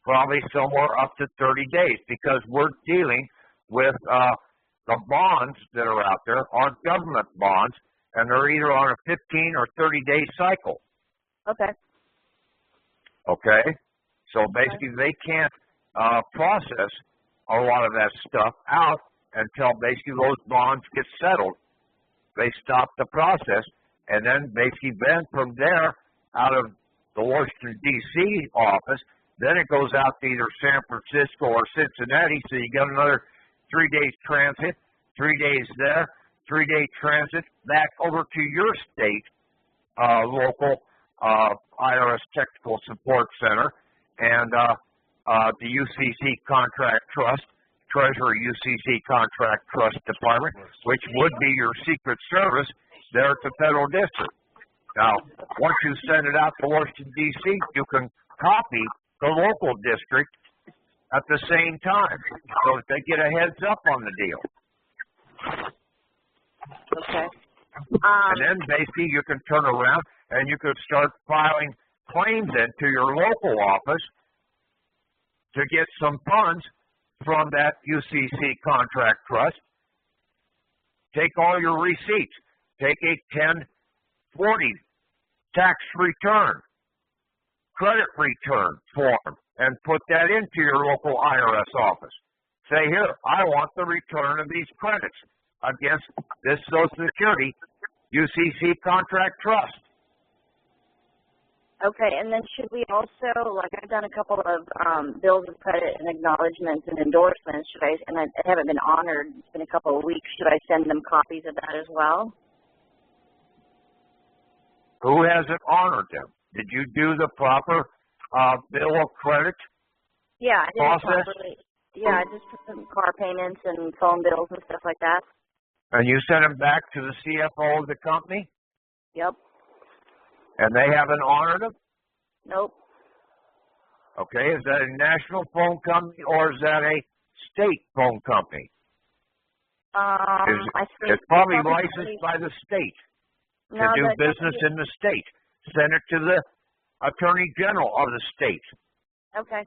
probably somewhere up to 30 days because we're dealing with the bonds that are out there aren't government bonds, and they're either on a 15 or 30-day cycle. Okay. Okay? So basically they can't process a lot of that stuff out until basically those bonds get settled. They stop the process, and then basically then from there, out of the Washington, D.C. office, then it goes out to either San Francisco or Cincinnati, so you got another 3 days transit, 3 days there, 3-day transit, back over to your state local IRS Technical Support Center, and the UCC Contract Trust, Treasury UCC Contract Trust Department, which would be your Secret Service there at the Federal District. Now, once you send it out to Washington, D.C., you can copy the local district at the same time, so that they get a heads up on the deal. Okay. And then basically you can turn around and you could start filing claims into your local office to get some funds from that UCC Contract Trust. Take all your receipts. Take a 1040 tax return, credit return form, and put that into your local IRS office. Say, here, I want the return of these credits against this Social Security UCC Contract Trust. Okay, and then should we also, like I've done a couple of bills of credit and acknowledgments and endorsements, and I haven't been honored, it's been a couple of weeks, should I send them copies of that as well? Who hasn't honored them? Did you do the proper bill of credit Yeah, I did process? properly. Yeah, I just put some car payments and phone bills and stuff like that. And you sent them back to the CFO of the company? Yep. And they haven't honored them? Nope. Okay, is that a national phone company or is that a state phone company? I think It's probably licensed by the state to do business in the state. Send it to the Attorney General of the state. Okay.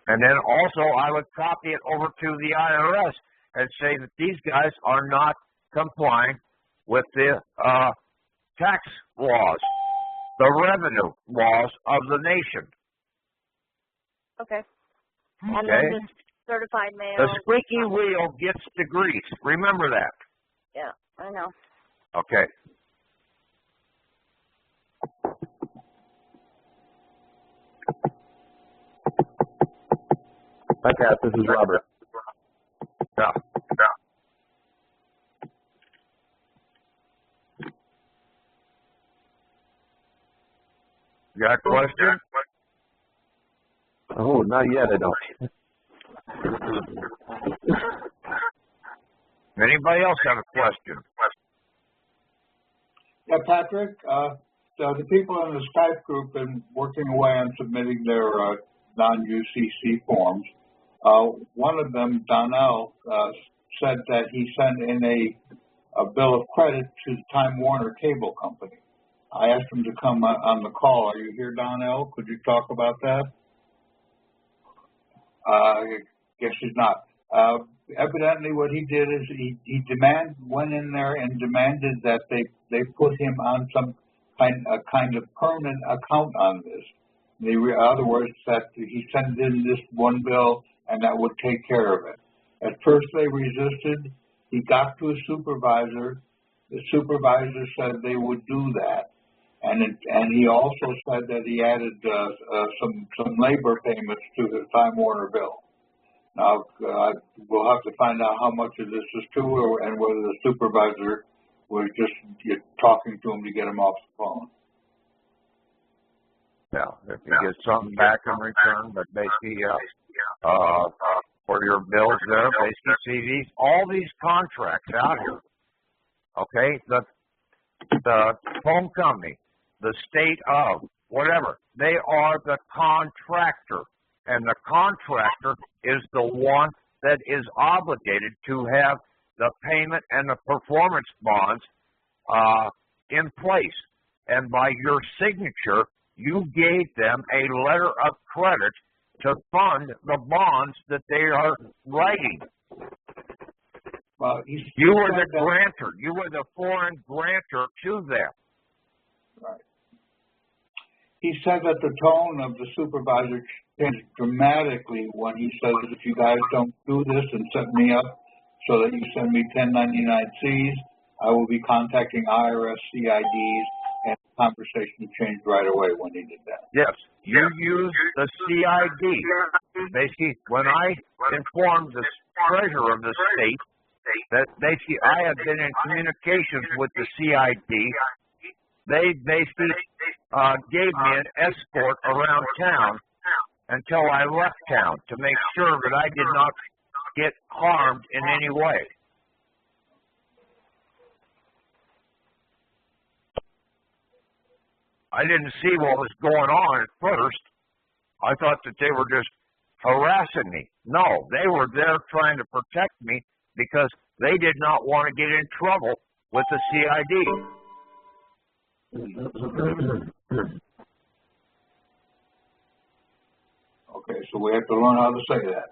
And then also I would copy it over to the IRS and say that these guys are not complying with the tax laws, the revenue laws of the nation. Okay. And then just certified mail. The squeaky wheel gets the grease. Remember that. Yeah, I know. Okay. Hi, Pat. This is Robert. Yeah. You got a question? Oh, not yet. I don't. Anybody else have a question? Yeah, Patrick, so the people in the Skype group have been working away on submitting their non-UCC forms. One of them, Donnell, said that he sent in a bill of credit to the Time Warner Cable Company. I asked him to come on the call. Are you here, Donnell? Could you talk about that? Guess he's not. Evidently what he did is he went in there and demanded that they put him on some kind of permanent account on this. In other words, that he sent in this one bill and that would take care of it. At first they resisted. He got to a supervisor. The supervisor said they would do that. And he also said that he added some labor payments to the Time Warner bill. Now, we'll have to find out how much of this is true and whether the supervisor was just talking to him to get him off the phone. Yeah, if you get something back in return, but basically, for your bills there, basically, see all these contracts out here, okay, the phone company, the state of, whatever, they are the contractor. And the contractor is the one that is obligated to have the payment and the performance bonds in place. And by your signature, you gave them a letter of credit to fund the bonds that they are writing. Well, you were the grantor. You were the foreign grantor to them. Right. He said that the tone of the supervisor changed dramatically when he says, if you guys don't do this and set me up so that you send me 1099-Cs, I will be contacting IRS CIDs, and the conversation changed right away when he did that. Yes, you used the CID. Basically, when I informed the treasurer of the state that basically I have been in communications with the CID, they basically gave me an escort around town until I left town to make sure that I did not get harmed in any way. I didn't see what was going on at first. I thought that they were just harassing me. No, they were there trying to protect me because they did not want to get in trouble with the CID. Okay, so we have to learn how to say that.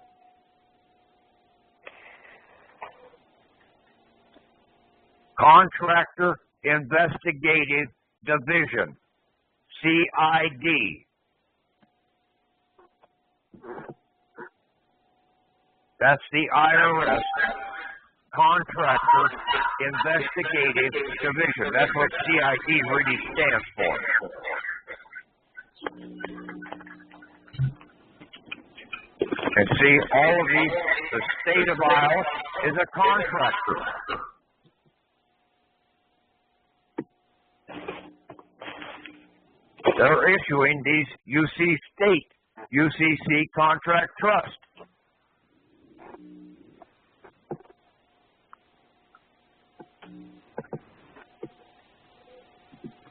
Contractor Investigative Division, CID. That's the IRS Contractor Investigative Division. That's what CID really stands for. And see, all of these, the state of Iowa is a contractor. They're issuing these UCC contract trust.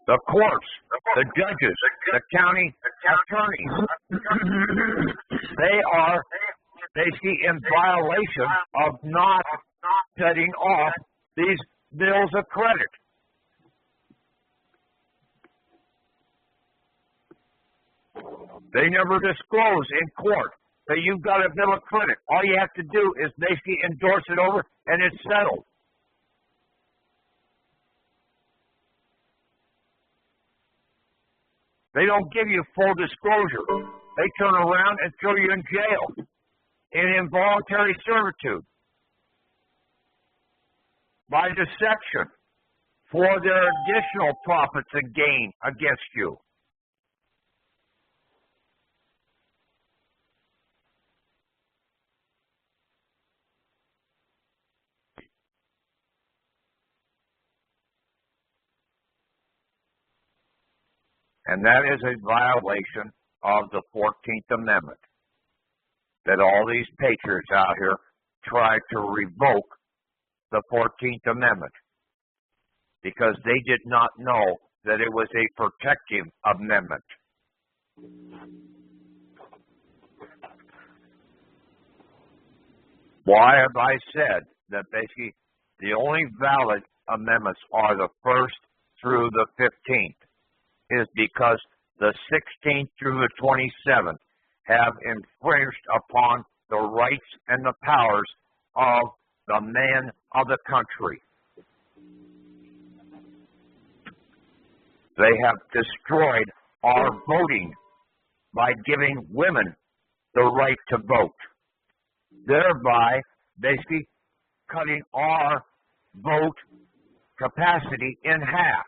The courts, the judges, the county attorneys, they are basically in violation of not setting off these bills of credit. They never disclose in court that you've got a bill of credit. All you have to do is basically endorse it over and it's settled. They don't give you full disclosure. They turn around and throw you in jail in involuntary servitude by deception for their additional profits and gain against you. And that is a violation of the 14th Amendment, that all these patriots out here tried to revoke the 14th Amendment because they did not know that it was a protective amendment. Why have I said that basically the only valid amendments are the 1st through the 15th? is because the 16th through the 27th have infringed upon the rights and the powers of the men of the country. They have destroyed our voting by giving women the right to vote, thereby basically cutting our vote capacity in half.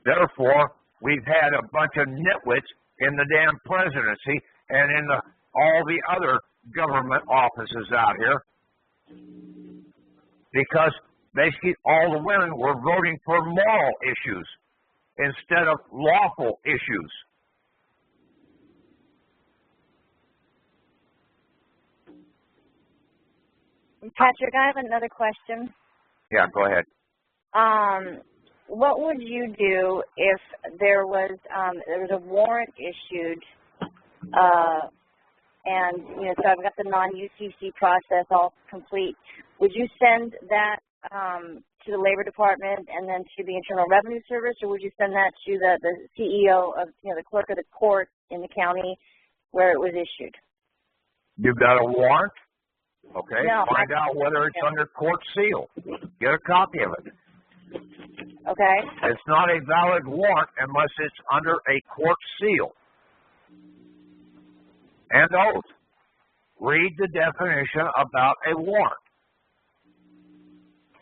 Therefore, we've had a bunch of nitwits in the damn presidency and in all the other government offices out here, because basically all the women were voting for moral issues instead of lawful issues. Patrick, I have another question. Yeah, go ahead. What would you do if there was a warrant issued, and so I've got the non-UCC process all complete? Would you send that to the Labor Department and then to the Internal Revenue Service, or would you send that to the CEO of the clerk of the court in the county where it was issued? You've got a warrant? Okay. No, Find out whether it's under court seal. Get a copy of it. Okay. It's not a valid warrant unless it's under a court seal and oath. Read the definition about a warrant.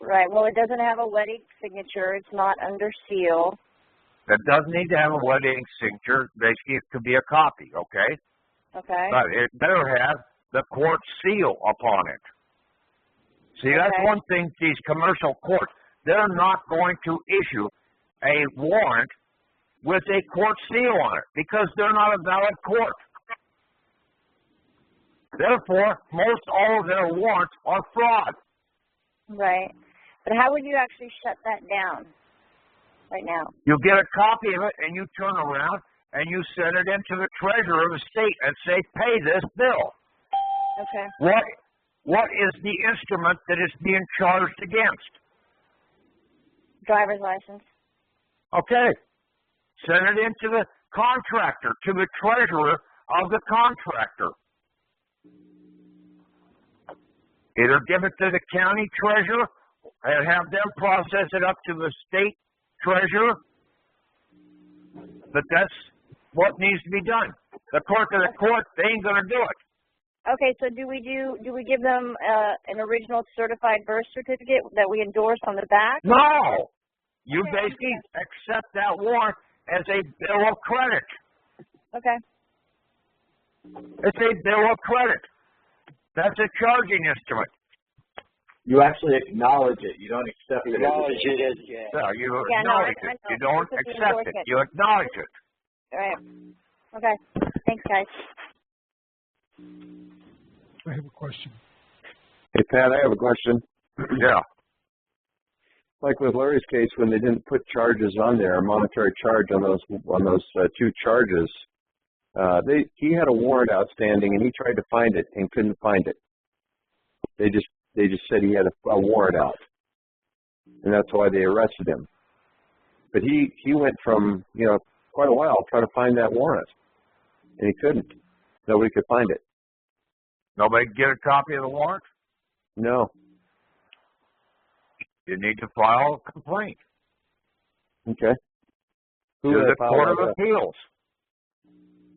Right. Well, it doesn't have a wedding signature. It's not under seal. It doesn't need to have a wedding signature. Basically, it could be a copy, okay? Okay. But it better have the court seal upon it. See, that's one thing, these commercial courts, they're not going to issue a warrant with a court seal on it because they're not a valid court. Therefore, most all of their warrants are fraud. Right. But how would you actually shut that down right now? You get a copy of it and you turn around and you send it into the treasurer of the state and say, pay this bill. Okay. What is the instrument that is being charged against? Driver's license. Okay. Send it into the contractor, to the treasurer of the contractor. Either give it to the county treasurer and have them process it up to the state treasurer. But that's what needs to be done. The clerk of the court, they ain't going to do it. Okay, so do we give them an original certified birth certificate that we endorse on the back? No. You basically accept that warrant as a bill of credit. Okay. It's a bill of credit. That's a charging instrument. You actually acknowledge it. You don't accept it. Acknowledge it as No, you acknowledge it. You don't accept it. You acknowledge it. All right. Okay. Thanks, guys. I have a question. Hey, Pat, I have a question. Yeah. Like with Larry's case, when they didn't put charges on there, a monetary charge on those two charges, he had a warrant outstanding, and he tried to find it and couldn't find it. They just said he had a warrant out, and that's why they arrested him. But he went from quite a while trying to find that warrant, and he couldn't. Nobody could find it. Nobody get a copy of the warrant? No. You need to file a complaint. Okay. To the Court of Appeals.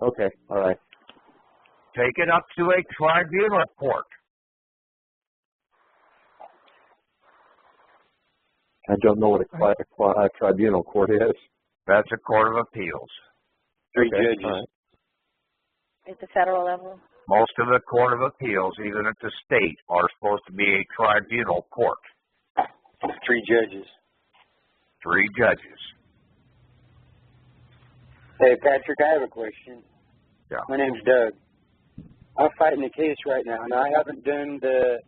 Okay, all right. Take it up to a tribunal court. I don't know what a tribunal court is. That's a Court of Appeals. Three judges. All right. At the federal level? Most of the Court of Appeals, even at the state, are supposed to be a tribunal court. 3 judges. 3 judges. Hey, Patrick, I have a question. Yeah. My name's Doug. I'm fighting a case right now, and I haven't done the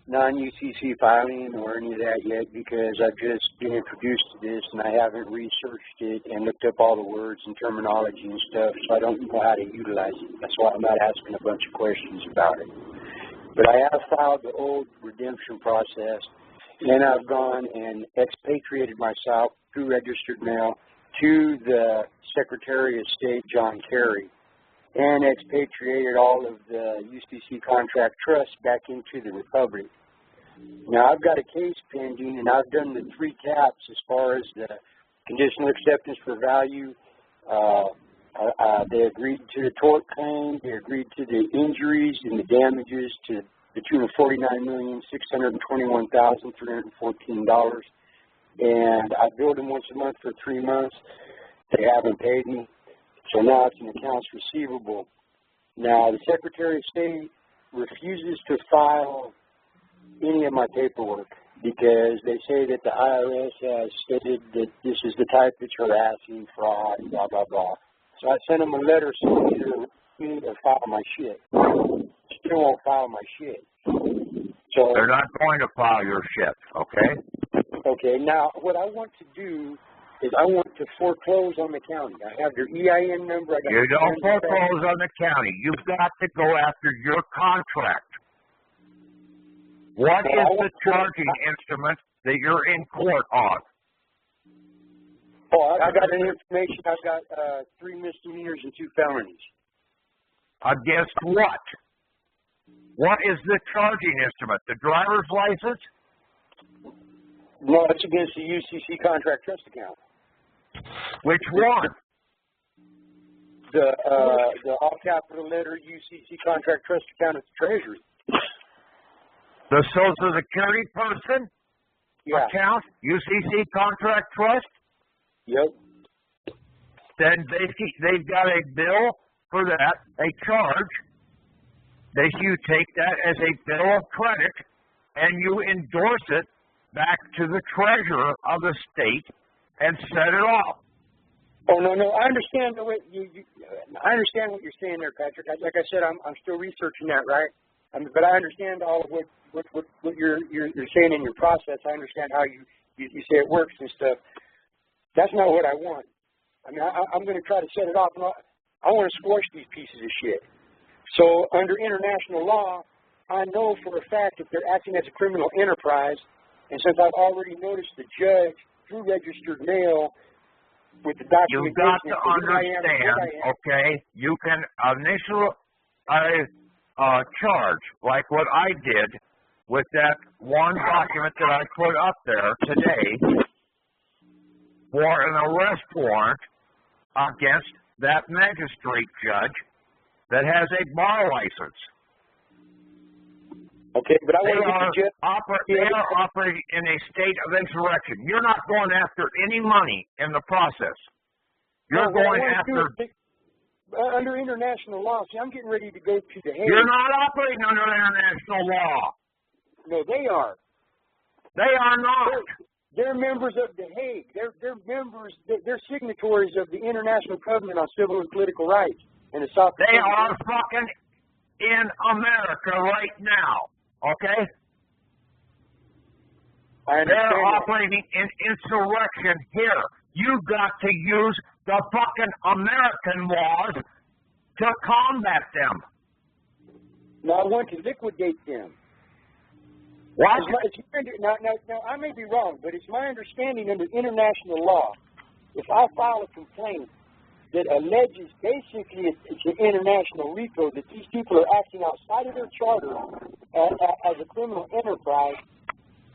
non-UCC filing or any of that yet because I've just been introduced to this, and I haven't researched it and looked up all the words and terminology and stuff, so I don't know how to utilize it. That's why I'm not asking a bunch of questions about it. But I have filed the old redemption process, and I've gone and expatriated myself through registered mail to the Secretary of State, John Kerry, and expatriated all of the UCC contract trust back into the Republic. Now, I've got a case pending, and I've done the 3 caps as far as the conditional acceptance for value. They agreed to the tort claim. They agreed to the injuries and the damages to the tune of $49,621,314. And I billed them once a month for 3 months. They haven't paid me. So now it's an accounts receivable. Now, the Secretary of State refuses to file any of my paperwork because they say that the IRS has stated that this is the type that's harassing, fraud, blah, blah, blah. So I sent them a letter saying either read or file my shit. Still won't file my shit. So they're not going to file your shit, okay? Okay, now what I want to do is I want to foreclose on the county. I have their EIN number. You don't foreclose on the county. You've got to go after your contract. What is the charging instrument that you're in court on? Oh, I got an information. I've got 3 misdemeanors and 2 felonies. Against what? What is the charging instrument? The driver's license? No, it's against the UCC contract trust account. Which one? The all capital letter UCC contract trust account at the Treasury. The Social Security person? Yeah. Account? UCC contract trust? Yep. Then they've got a bill for that, a charge. You take that as a bill of credit and you endorse it back to the treasurer of the state and set it off. Oh no, I understand the way I understand what you're saying there, Patrick. Like I said, I'm still researching that, right? But I understand all of what you're saying in your process. I understand how you say it works and stuff. That's not what I want. I mean, I'm going to try to set it off. I want to squash these pieces of shit. So under international law, I know for a fact that they're acting as a criminal enterprise. And since I've already noticed the judge through registered mail with the documentation, you've got to understand, okay, you can initial charge, like what I did with that one document that I put up there today for an arrest warrant against that magistrate judge that has a bar license. Okay, but they are operating in a state of insurrection. You're not going after any money in the process. You're going after... Under international law, see, I'm getting ready to go to the Hague. You're not operating under international law. No, they are. They are not. They're members of the Hague. They're members. They're signatories of the International Covenant on Civil and Political Rights. And the South. They are fucking in America right now. Okay. They're operating in insurrection here. You've got to use the fucking American laws to combat them. No, I want to liquidate them. What? Now, I may be wrong, but it's my understanding under international law, if I file a complaint that alleges basically it's an international RICO, that these people are acting outside of their charter as a criminal enterprise,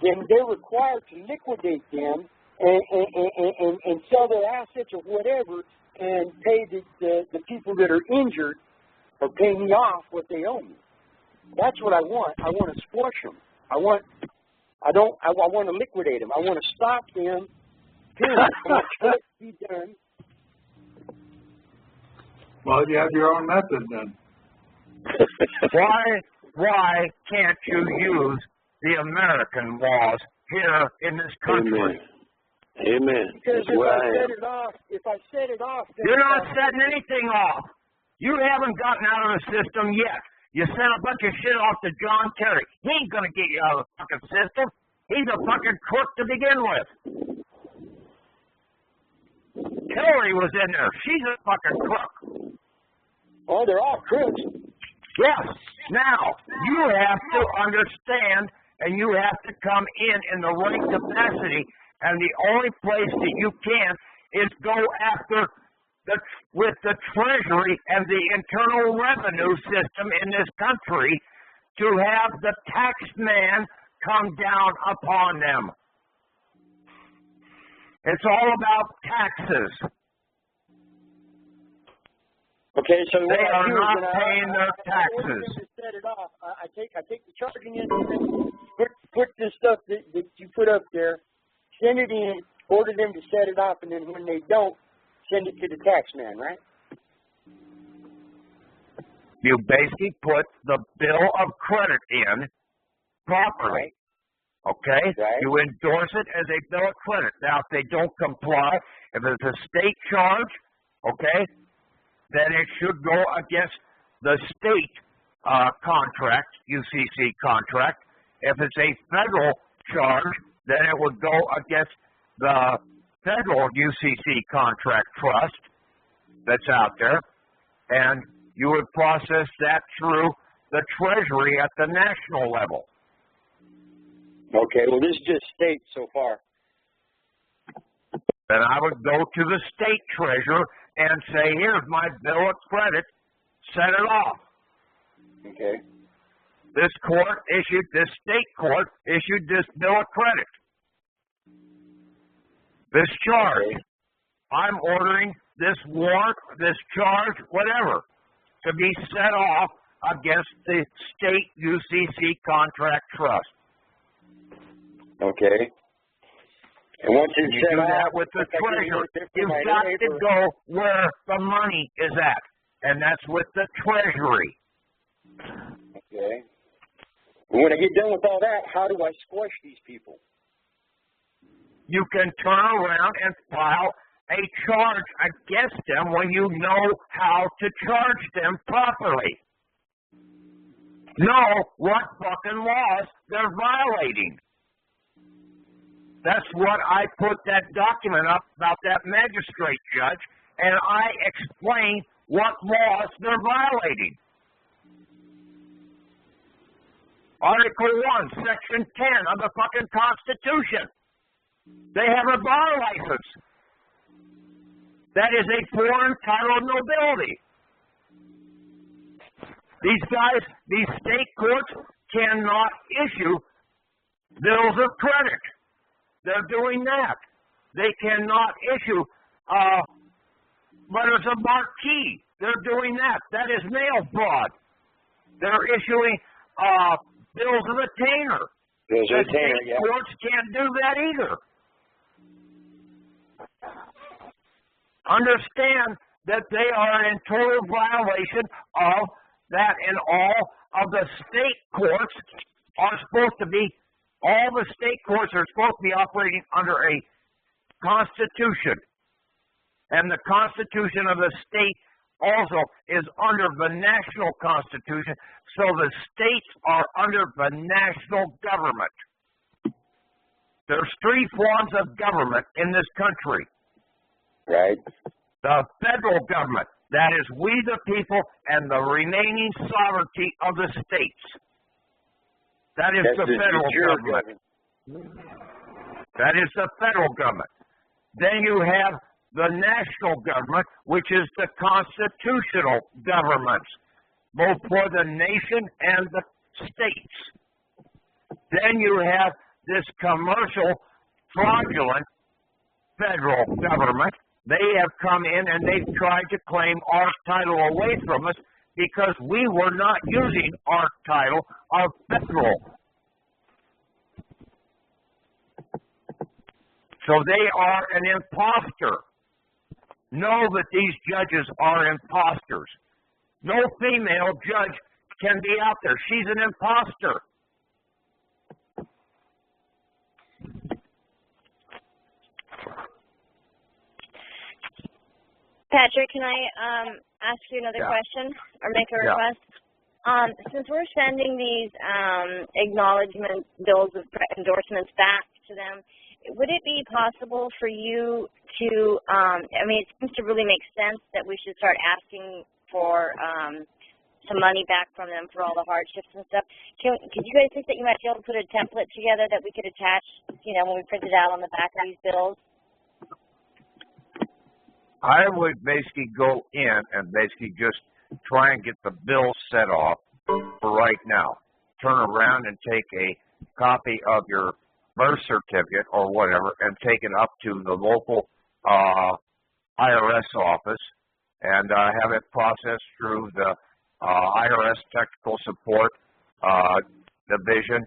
then they're required to liquidate them and sell their assets or whatever and pay the people that are injured or pay me off what they owe me. That's what I want. I want to squash them. I want to liquidate them. I want to stop them. Period. I want to be done. Well, you have your own method then. Why can't you use the American laws here in this country? Amen. Because if I set it off, you're not setting anything off. You haven't gotten out of the system yet. You sent a bunch of shit off to John Kerry. He ain't gonna get you out of the fucking system. He's a fucking crook to begin with. Hillary was in there. She's a fucking crook. Oh, they're all crooks. Yes. Now, you have to understand and you have to come in the right capacity, and the only place that you can is go after with the Treasury and the Internal Revenue System in this country to have the tax man come down upon them. It's all about taxes. Okay, so they are not paying their taxes. To set it off. I take the charging in, put this stuff that you put up there, send it in, order them to set it off, and then when they don't, send it to the tax man, right? You basically put the bill of credit in properly. Okay? Right. You endorse it as a bill of credit. Now, if they don't comply, if it's a state charge, okay, then it should go against the state contract, UCC contract. If it's a federal charge, then it would go against the federal UCC contract trust that's out there, and you would process that through the Treasury at the national level. Okay, well, this is just state so far. Then I would go to the state treasurer and say, here's my bill of credit, set it off. Okay. This state court issued this bill of credit. This charge. Okay. I'm ordering this warrant, this charge, whatever, to be set off against the state UCC contract trust. Okay. And once it's you set do off, that with the treasurer, you've got to go where the money is at, and that's with the Treasury. Okay. And when I get done with all that, how do I squash these people? You can turn around and file a charge against them when you know how to charge them properly. Know what fucking laws they're violating. That's what I put that document up about that magistrate judge, and I explain what laws they're violating. Article 1, Section 10 of the fucking Constitution. They have a bar license. That is a foreign title of nobility. These guys, these state courts cannot issue bills of credit. They're doing that. They cannot issue letters of marque. They're doing that. That is mail fraud. They're issuing bills of attainder. Bills of attainder, state courts can't do that either. Understand that they are in total violation of that, and all of the state courts are supposed to be, all the state courts are supposed to be operating under a constitution. And the constitution of the state also is under the national constitution, so the states are under the national government. There's three forms of government in this country. Right. The federal government, that is we the people and the remaining sovereignty of the states. That is the federal government. That is the federal government. Then you have the national government, which is the constitutional governments, both for the nation and the states. Then you have this commercial, fraudulent federal government. They have come in and they've tried to claim our title away from us because we were not using our title of federal. So they are an imposter. Know that these judges are imposters. No female judge can be out there. She's an imposter. Patrick, can I ask you another question or make a request? Since we're sending these acknowledgement bills of endorsements back to them, would it be possible for you to, I mean, it seems to really make sense that we should start asking for some money back from them for all the hardships and stuff. Could you guys think that you might be able to put a template together that we could attach, when we print it out on the back of these bills? I would basically go in and basically just try and get the bill set off for right now. Turn around and take a copy of your birth certificate or whatever and take it up to the local IRS office and have it processed through the IRS Technical Support Division,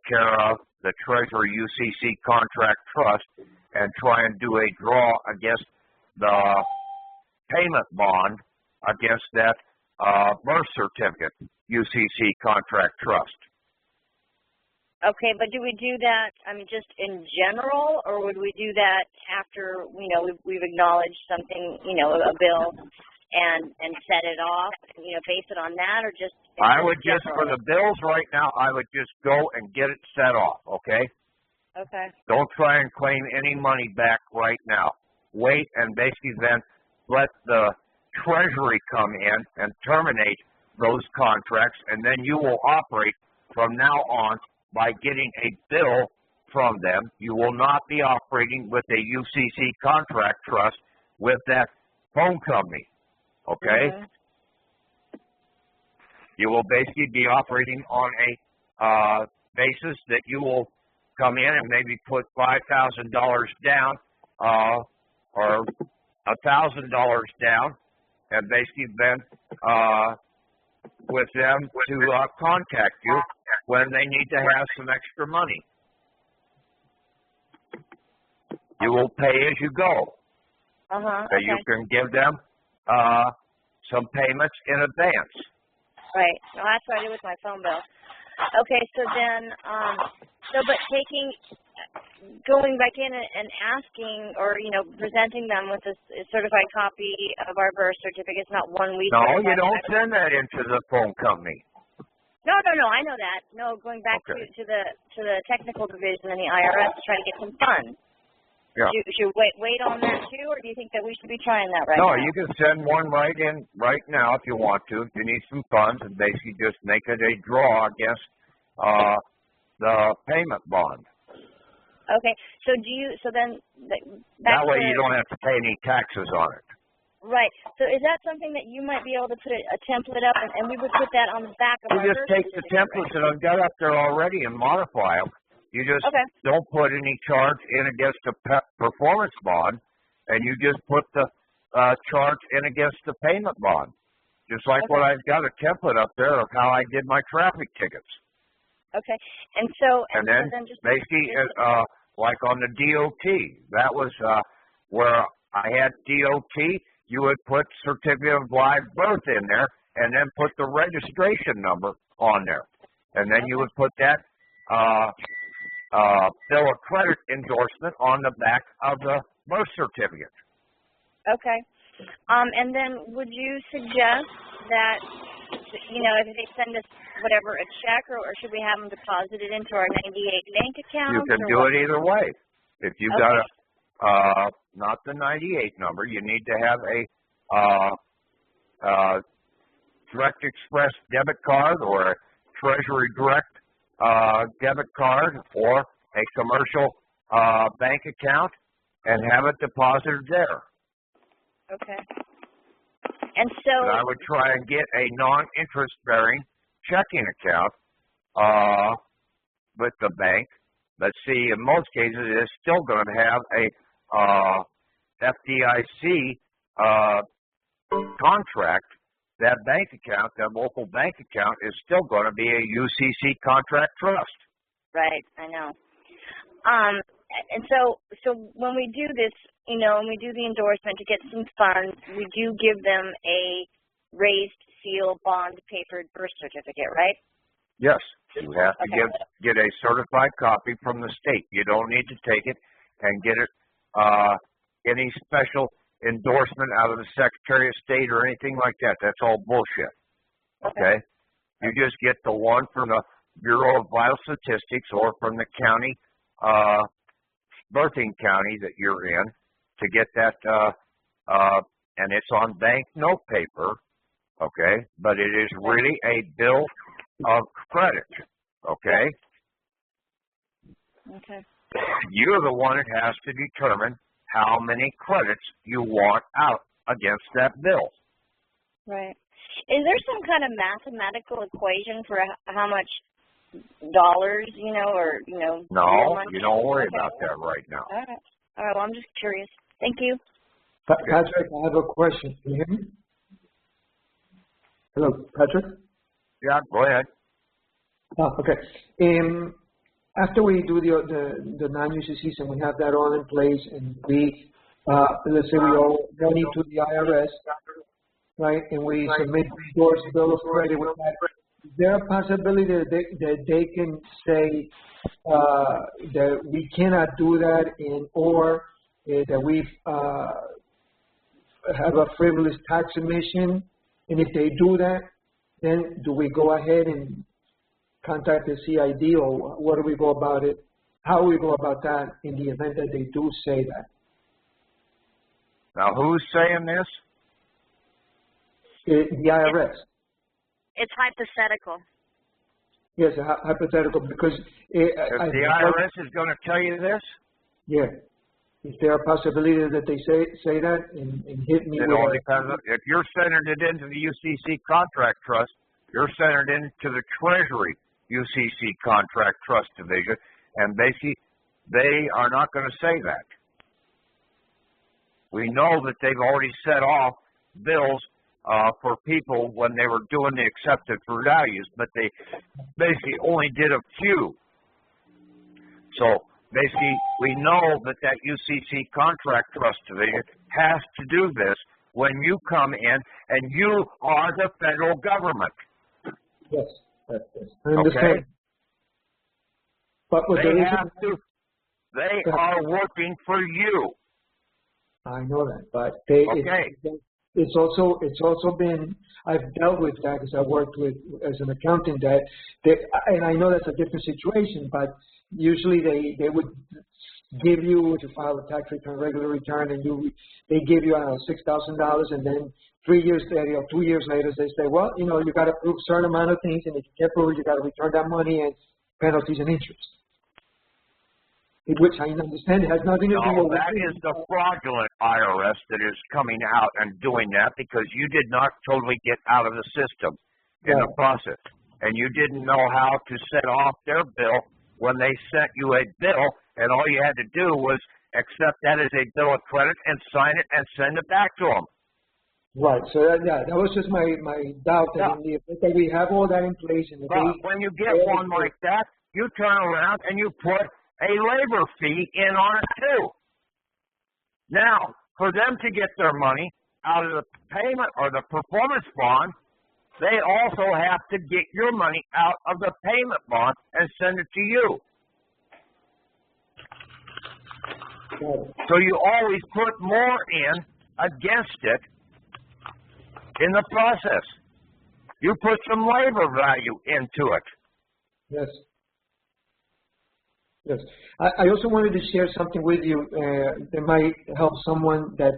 care of the Treasury UCC Contract Trust, and try and do a draw against the payment bond against that birth certificate UCC Contract Trust. Okay, but do we do that, just in general, or would we do that after, we've acknowledged something, a bill, and set it off, base it on that, or just... I would just, for the bills right now, I would just go and get it set off, okay? Okay. Don't try and claim any money back right now. Wait and basically then let the Treasury come in and terminate those contracts, and then you will operate from now on by getting a bill from them. You will not be operating with a UCC contract trust with that phone company, okay? Mm-hmm. You will basically be operating on a basis that you will come in and maybe put $5,000 down or $1,000 down, and basically then with them to contact you when they need to have some extra money. You will pay as you go. So okay. you can give them some payments in advance. Right. No, that's what I do with my phone bill. Okay, so then, but going back in and asking or, presenting them with a certified copy of our birth certificate, it's not one we... No, you don't send that into the phone company. No, I know that. No, going back to the technical division in the IRS to try to get some funds. Yeah. Should wait on that too, or do you think that we should be trying that right now? No, you can send one right in right now if you want to. If you need some funds, and basically just make it a draw against the payment bond. Okay, so then that way you don't have to pay any taxes on it. Right. So is that something that you might be able to put a template up, and we would put that on the back of our... You just take the templates that I've got up there already and modify them. You just don't put any charge in against the performance bond, and you just put the charge in against the payment bond. Just like what I've got a template up there of how I did my traffic tickets. Okay. And then just basically, like on the DOT, that was where I had DOT, you would put certificate of live birth in there, and then put the registration number on there. And then you would put that bill of credit endorsement on the back of the birth certificate. Okay. And then would you suggest that, if they send us whatever, a check, or should we have them deposited into our 98 bank account? You can do it either way. If you've got not the 98 number, you need to have a Direct Express debit card or a Treasury Direct debit card or a commercial bank account and have it deposited there. Okay. And so... I would try and get a non-interest bearing checking account with the bank. Let's see, in most cases, it's still going to have a FDIC contract. That bank account, that local bank account, is still going to be a UCC contract trust. Right, I know. And so when we do this, when we do the endorsement to get some funds, we do give them a raised seal bond papered birth certificate, right? Yes, you have to get a certified copy from the state. You don't need to take it and get it any special endorsement out of the Secretary of State or anything like that. That's all bullshit. Okay? You just get the one from the Bureau of Vital Statistics or from the county, birthing county that you're in to get that, and it's on bank note paper, okay? But it is really a bill of credit, okay? Okay. You're the one that has to determine how many credits you want out against that bill. Right. Is there some kind of mathematical equation for how much dollars, or, No, money? you don't worry Okay. about that right now. All right. All right, well, I'm just curious. Thank you. Patrick, I have a question. Can you hear me? Hello, Patrick? Yeah, go ahead. Oh, okay. After we do the non-UCCs and we have that all in place and we, let's say we owe money to the IRS, right, and we submit Door's bill of credit with that, is there a possibility that they can say that we cannot do that or that we have a frivolous tax admission? And if they do that, then do we go ahead and contact the CID, or what do we go about it? How do we go about that in the event that they do say that? Now, who's saying this? The IRS. It's hypothetical. Yes, hypothetical, because... If the IRS is going to tell you this? Yeah. Is there a possibility that they say that and hit me It all depends. If you're centered it into the UCC Contract Trust, you're centered into the Treasury UCC Contract Trust Division, and basically they are not going to say that. We know that they've already set off bills for people when they were doing the accepted for values, but they basically only did a few. So basically, we know that UCC Contract Trust Division has to do this when you come in and you are the federal government. Yes, I understand. Okay? But they have to. They are working for you. I know that, but it's also been, I've dealt with that because I worked with as an accountant and I know that's a different situation, but usually they would give you to file a tax return, regular return, and they give you, I don't know, $6,000, and then 3 years later or 2 years later they say, well, you got to prove a certain amount of things, and if you can't prove it, you got to return that money and penalties and interest. Which I understand it has nothing to do with... that is the fraudulent IRS that is coming out and doing that because you did not totally get out of the system in the process. And you didn't know how to set off their bill when they sent you a bill, and all you had to do was accept that as a bill of credit and sign it and send it back to them. Right. So, that was just my doubt that in the event that we have all that in place... And when you get one like that, you turn around and you put a labor fee in on it too. Now, for them to get their money out of the payment or the performance bond, they also have to get your money out of the payment bond and send it to you. So you always put more in against it in the process. You put some labor value into it. Yes. Yes. I also wanted to share something with you that might help someone that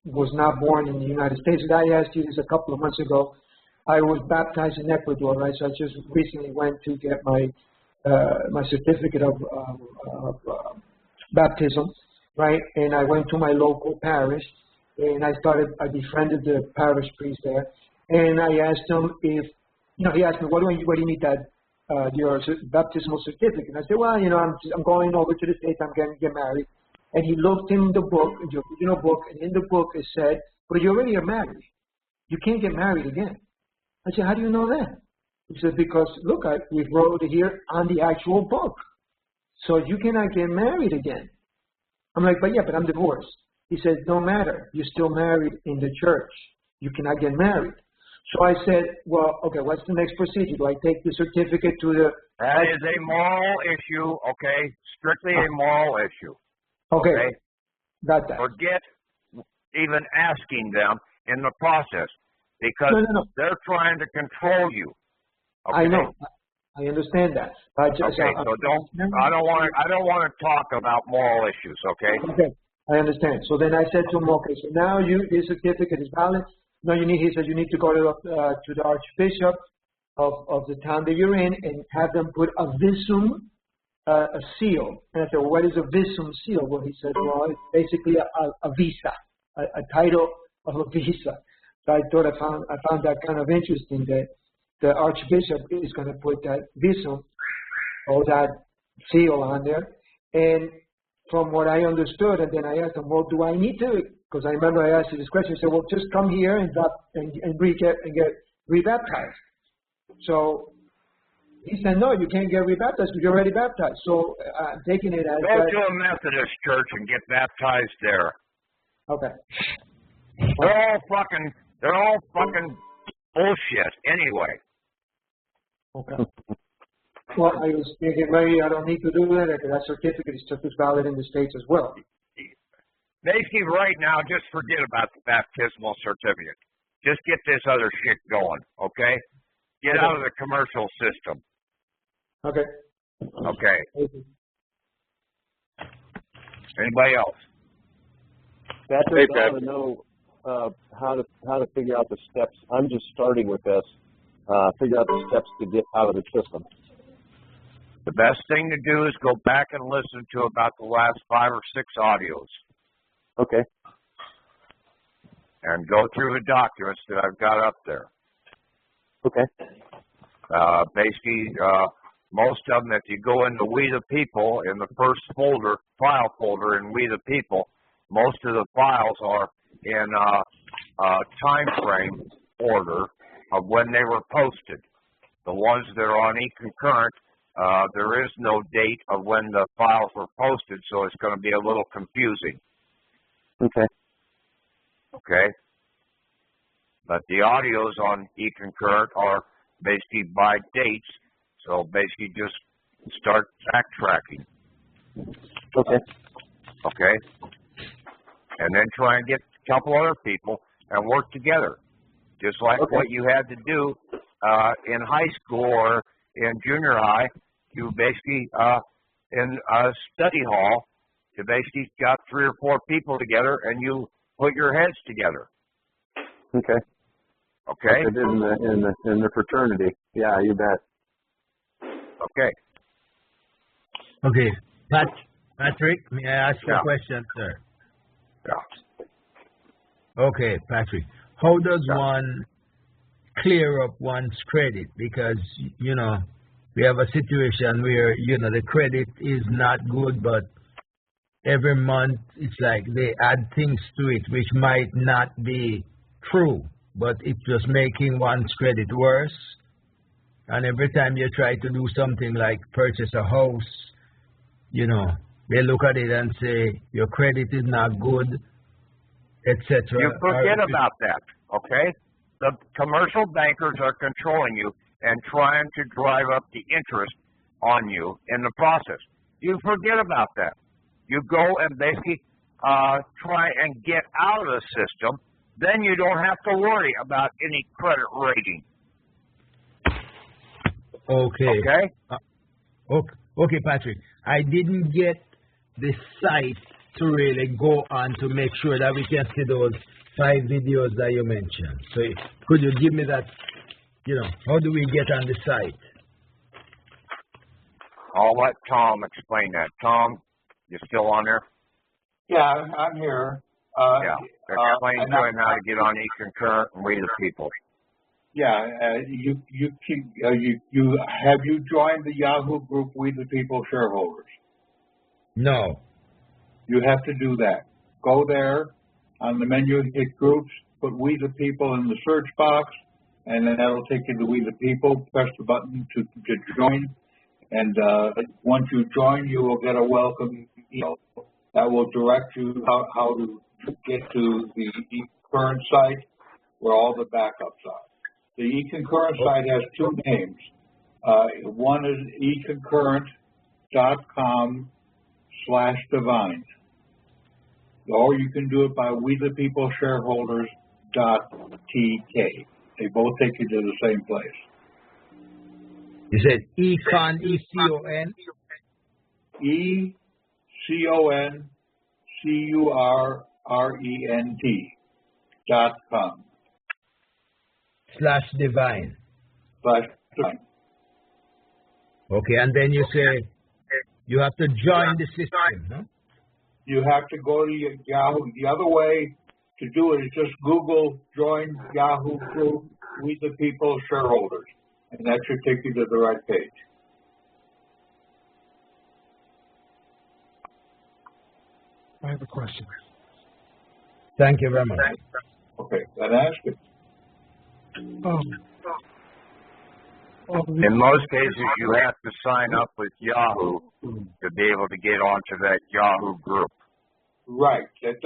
was not born in the United States. I asked you this a couple of months ago. I was baptized in Ecuador, right? So I just recently went to get my certificate of baptism, right? And I went to my local parish, and I befriended the parish priest there, and I asked him if, he asked me, what do you need that your baptismal certificate? And I said, well, I'm going over to the States, I'm going to get married. And he looked in the book, the original book, and in the book it said, but you already are married. You can't get married again. I said, how do you know that? He said, because, look, we wrote it here on the actual book. So you cannot get married again. I'm like, but I'm divorced. He said, no matter. You're still married in the church. You cannot get married. So I said, well, okay, what's the next procedure? Do I take the certificate to the... That is a moral issue, okay? Strictly a moral issue. Okay. Got that. Forget even asking them in the process because they're trying to control you. Okay? I know. I understand that. I don't want to talk about moral issues, okay? Okay. I understand. So then I said to him, okay, so now this certificate is valid. no, he said you need to go to the Archbishop of the town that you're in and have them put a visum, a seal. And I said, well, what is a visum seal? Well, he said, well, it's basically a visa, a title of a visa. So I found that kind of interesting that the Archbishop is going to put that visum or that seal on there. And from what I understood, and then I asked him, well, do I need to? Because I remember I asked you this question. He said, well, just come here and get rebaptized. So he said, no, you can't get rebaptized because you're already baptized. So I'm taking it as go to a Methodist church and get baptized there. Okay. They're all fucking bullshit anyway. Okay. Well, I was thinking maybe I don't need to do that because that certificate is just as valid in the States as well. Basically, right now, just forget about the baptismal certificate. Just get this other shit going, okay? Get out of the commercial system. Okay. Okay. Anybody else? Patrick, I want to know how to figure out the steps. I'm just starting with this. Figure out the steps to get out of the system. The best thing to do is go back and listen to about the last 5 or 6 audios. Okay. And go through the documents that I've got up there. Okay. Basically, most of them, if you go into We the People, in the first file folder in We the People, most of the files are in time frame order of when they were posted. The ones that are on e-concurrent, there is no date of when the files were posted, so it's going to be a little confusing. Okay. Okay? But the audios on e-concurrent are basically by dates, so basically just start backtracking. Okay. Okay? And then try and get a couple other people and work together. Just like what you had to do in high school or in junior high, you basically, in a study hall, you basically got 3 or 4 people together and you put your heads together. Okay. Okay? Like I did in the fraternity. Yeah, you bet. Okay. Okay. Patrick, may I ask you a question, sir? Yeah. Okay, Patrick. How does one clear up one's credit? Because, we have a situation where, the credit is not good, but every month it's like they add things to it which might not be true, but it's just making one's credit worse. And every time you try to do something like purchase a house, they look at it and say, your credit is not good, etc. You forget about that, okay? The commercial bankers are controlling you and trying to drive up the interest on you in the process. You forget about that. You go and basically try and get out of the system. Then you don't have to worry about any credit rating. Okay. Okay? Okay, Patrick. I didn't get the site to really go on to make sure that we can see those 5 videos that you mentioned. So could you give me that, how do we get on the site? I'll let Tom explain that. Tom, you still on there? Yeah, I'm here. Explain to him how to get on e-concurrent and We the People. Yeah, you have you joined the Yahoo group We the People shareholders? No. You have to do that. Go there on the menu, hit groups, put We the People in the search box, and then that'll take you to We the People. Press the button to join, and once you join, you will get a welcome email that will direct you how to get to the e-concurrent site where all the backups are. The e-concurrent site has 2 names. One is econcurrent.com/divine. Or you can do it by WeThePeopleShareholders.tk. They both take you to the same place. You said econ, E-C-O-N? ECONCURRENT.com. /divine. /divine. Okay, and then you say you have to join the system, huh? You have to go to your Yahoo. The other way to do it is just Google join Yahoo group, We the People shareholders, and that should take you to the right page. I have a question. Thank you very much. Okay, then ask it. In most cases, you have to sign up with Yahoo to be able to get onto that Yahoo group. Right. That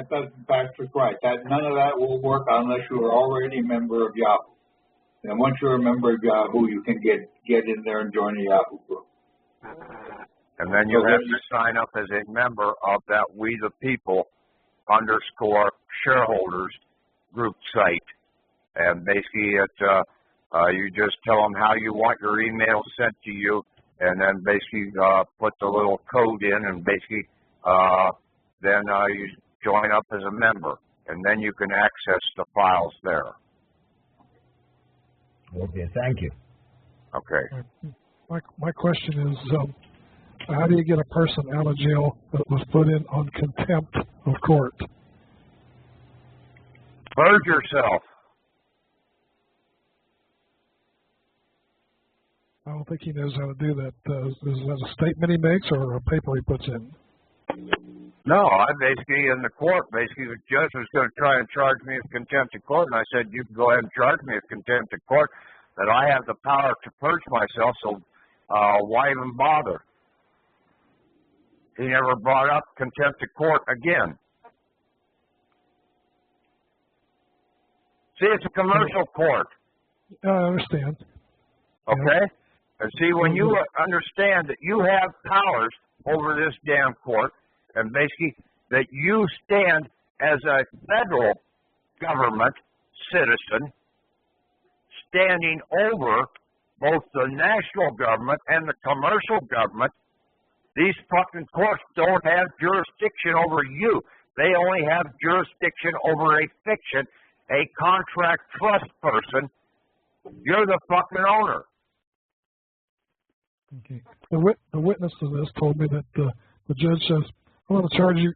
doesn't Patrick right. None of that will work unless you are already a member of Yahoo. And once you're a member of Yahoo, you can get in there and join the Yahoo group. And then you have to sign up as a member of that We the People _ shareholders group site. And basically, you just tell them how you want your email sent to you, and then basically put the little code in, and basically then you join up as a member, and then you can access the files there. Okay, thank you. Okay. My question is, how do you get a person out of jail that was put in on contempt of court? Purge yourself. I don't think he knows how to do that. Is that a statement he makes or a paper he puts in? No, I basically, in the court, the judge was going to try and charge me with contempt of court, and I said, you can go ahead and charge me with contempt of court, that I have the power to purge myself, so why even bother? He never brought up contempt of court again. See, it's a commercial court. I understand. Okay? And see, when you understand that you have powers over this damn court, and basically that you stand as a federal government citizen, standing over both the national government and the commercial government, these fucking courts don't have jurisdiction over you. They only have jurisdiction over a fiction, a contract trust person. You're the fucking owner. Okay. The witness to this told me that the judge says, I'm going to charge you,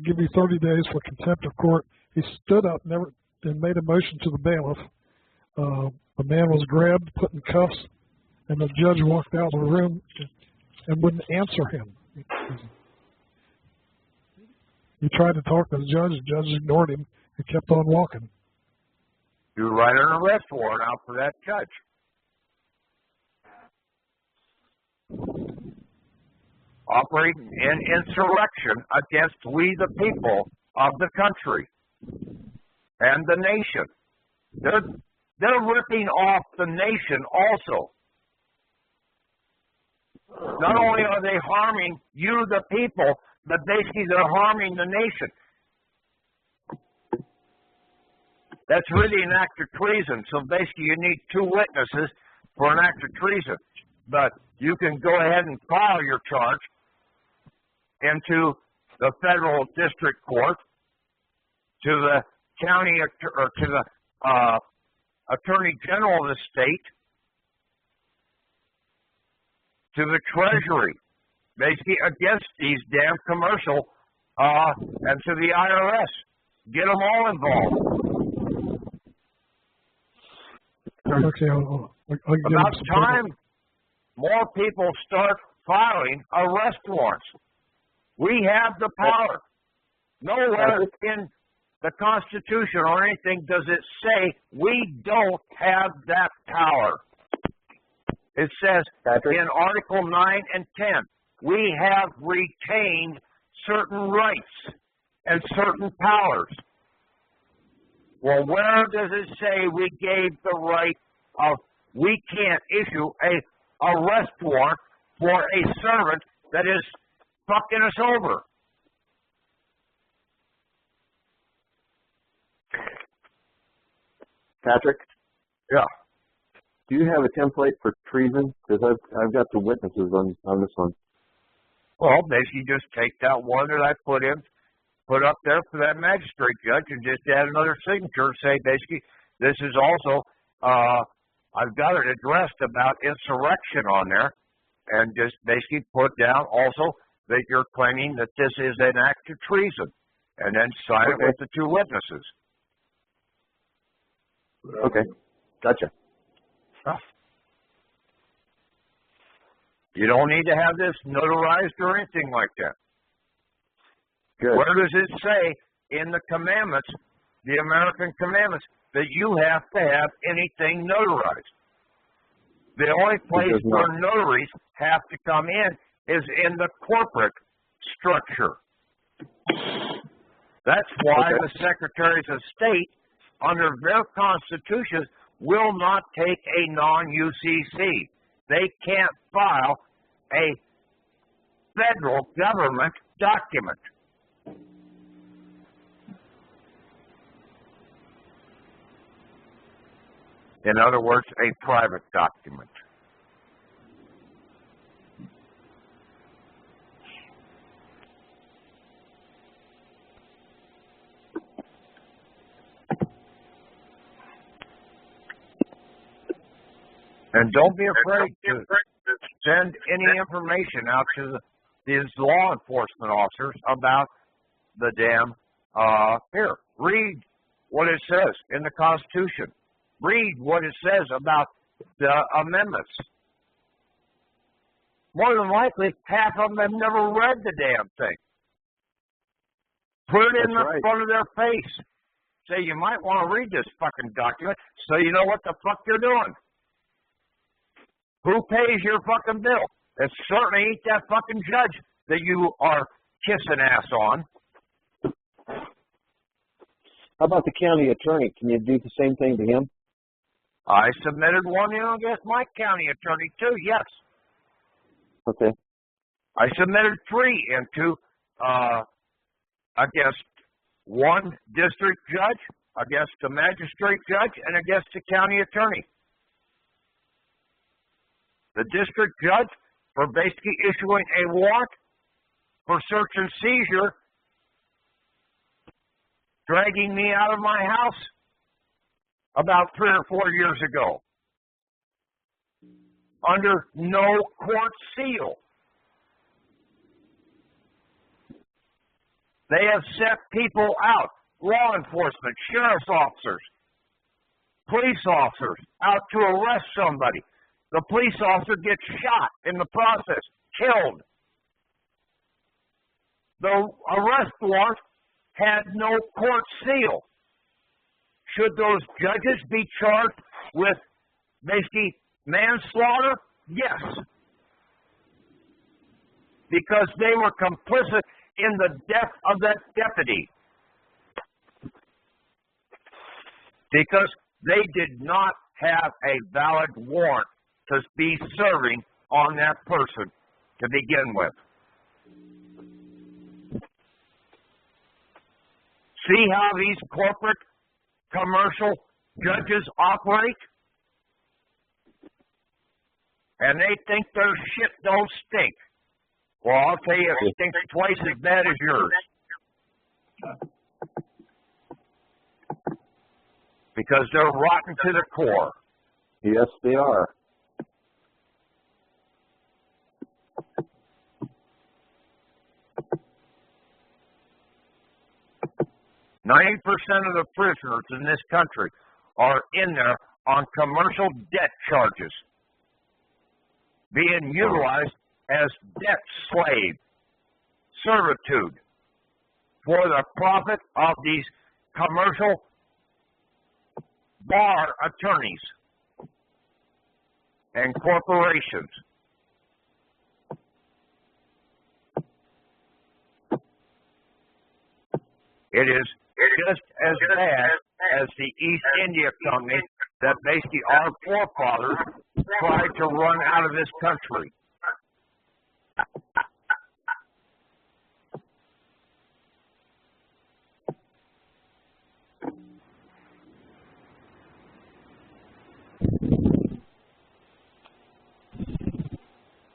give you 30 days for contempt of court. He stood up and made a motion to the bailiff. The man was grabbed, put in cuffs, and the judge walked out of the room and wouldn't answer him. He tried to talk to the judge ignored him and kept on walking. You write an arrest warrant out for that judge. Operating in insurrection against we the people of the country and the nation. They're ripping off the nation also. Not only are they harming you the people, but basically they're harming the nation. That's really an act of treason. So basically you need 2 witnesses for an act of treason. But you can go ahead and file your charge into the federal district court, to the county or to the attorney general of the state, to the treasury, basically against these damn commercial, and to the IRS. Get them all involved. Okay, I'll About time more people start filing arrest warrants. We have the power. Nowhere in the Constitution or anything does it say we don't have that power. It says in Article 9 and 10, we have retained certain rights and certain powers. Well, where does it say we gave the right of, we can't issue a arrest warrant for a servant that is fucking us over? Patrick? Yeah. Do you have a template for treason? Because I've got the witnesses on this one. Well, basically just take that one that I put up there for that magistrate judge and just add another signature and say basically this is also I've got it addressed about insurrection on there, and just basically put down also that you're claiming that this is an act of treason, and then sign it with the two witnesses. Okay, gotcha. You don't need to have this notarized or anything like that. Good. Where does it say in the commandments, the American commandments, that you have to have anything notarized? The only place where notaries have to come in is in the corporate structure. That's why the Secretaries of State, under their constitutions, will not take a non-UCC. They can't file a federal government document. In other words, a private document. And don't be afraid to send any information out to these law enforcement officers about the damn, here, read what it says in the Constitution. Read what it says about the amendments. More than likely, half of them have never read the damn thing. Put it in the front of their face. Say, you might want to read this fucking document so you know what the fuck you're doing. Who pays your fucking bill? It certainly ain't that fucking judge that you are kissing ass on. How about the county attorney? Can you do the same thing to him? I submitted one in against my county attorney too, yes. Okay. I submitted 3 into against one district judge, against the magistrate judge, and against the county attorney. The district judge for basically issuing a warrant for search and seizure, dragging me out of my house about 3 or 4 years ago under no court seal. They have sent people out, law enforcement, sheriff's officers, police officers, out to arrest somebody. The police officer gets shot in the process, killed. The arrest warrant had no court seal. Should those judges be charged with basically manslaughter? Yes. Because they were complicit in the death of that deputy. Because they did not have a valid warrant to be serving on that person to begin with. See how these corporate commercial judges operate? And they think their shit don't stink. Well, I'll tell you, it stinks twice as bad as yours. Because they're rotten to the core. Yes, they are. 90% of the prisoners in this country are in there on commercial debt charges, being utilized as debt slave servitude for the profit of these commercial bar attorneys and corporations. It is just as bad as the East India Company that basically our forefathers tried to run out of this country.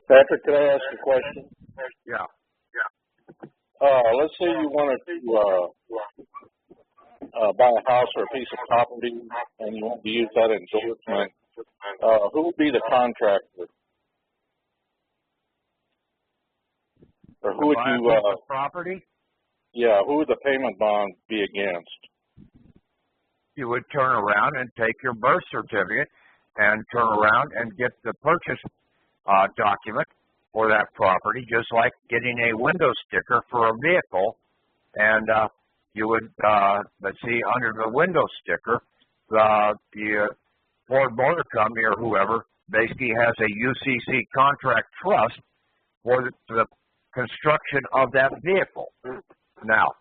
Patrick, can I ask a question? Yeah. Let's say you wanted to buy a house or a piece of property and you want to use that endorsement, who would be the contractor? Or who would you, property? Yeah, who would the payment bond be against? You would turn around and take your birth certificate and turn around and get the purchase document for that property, just like getting a window sticker for a vehicle. And you would, let's see, under the window sticker, the Ford Motor Company or whoever basically has a UCC contract trust for the construction of that vehicle. Now,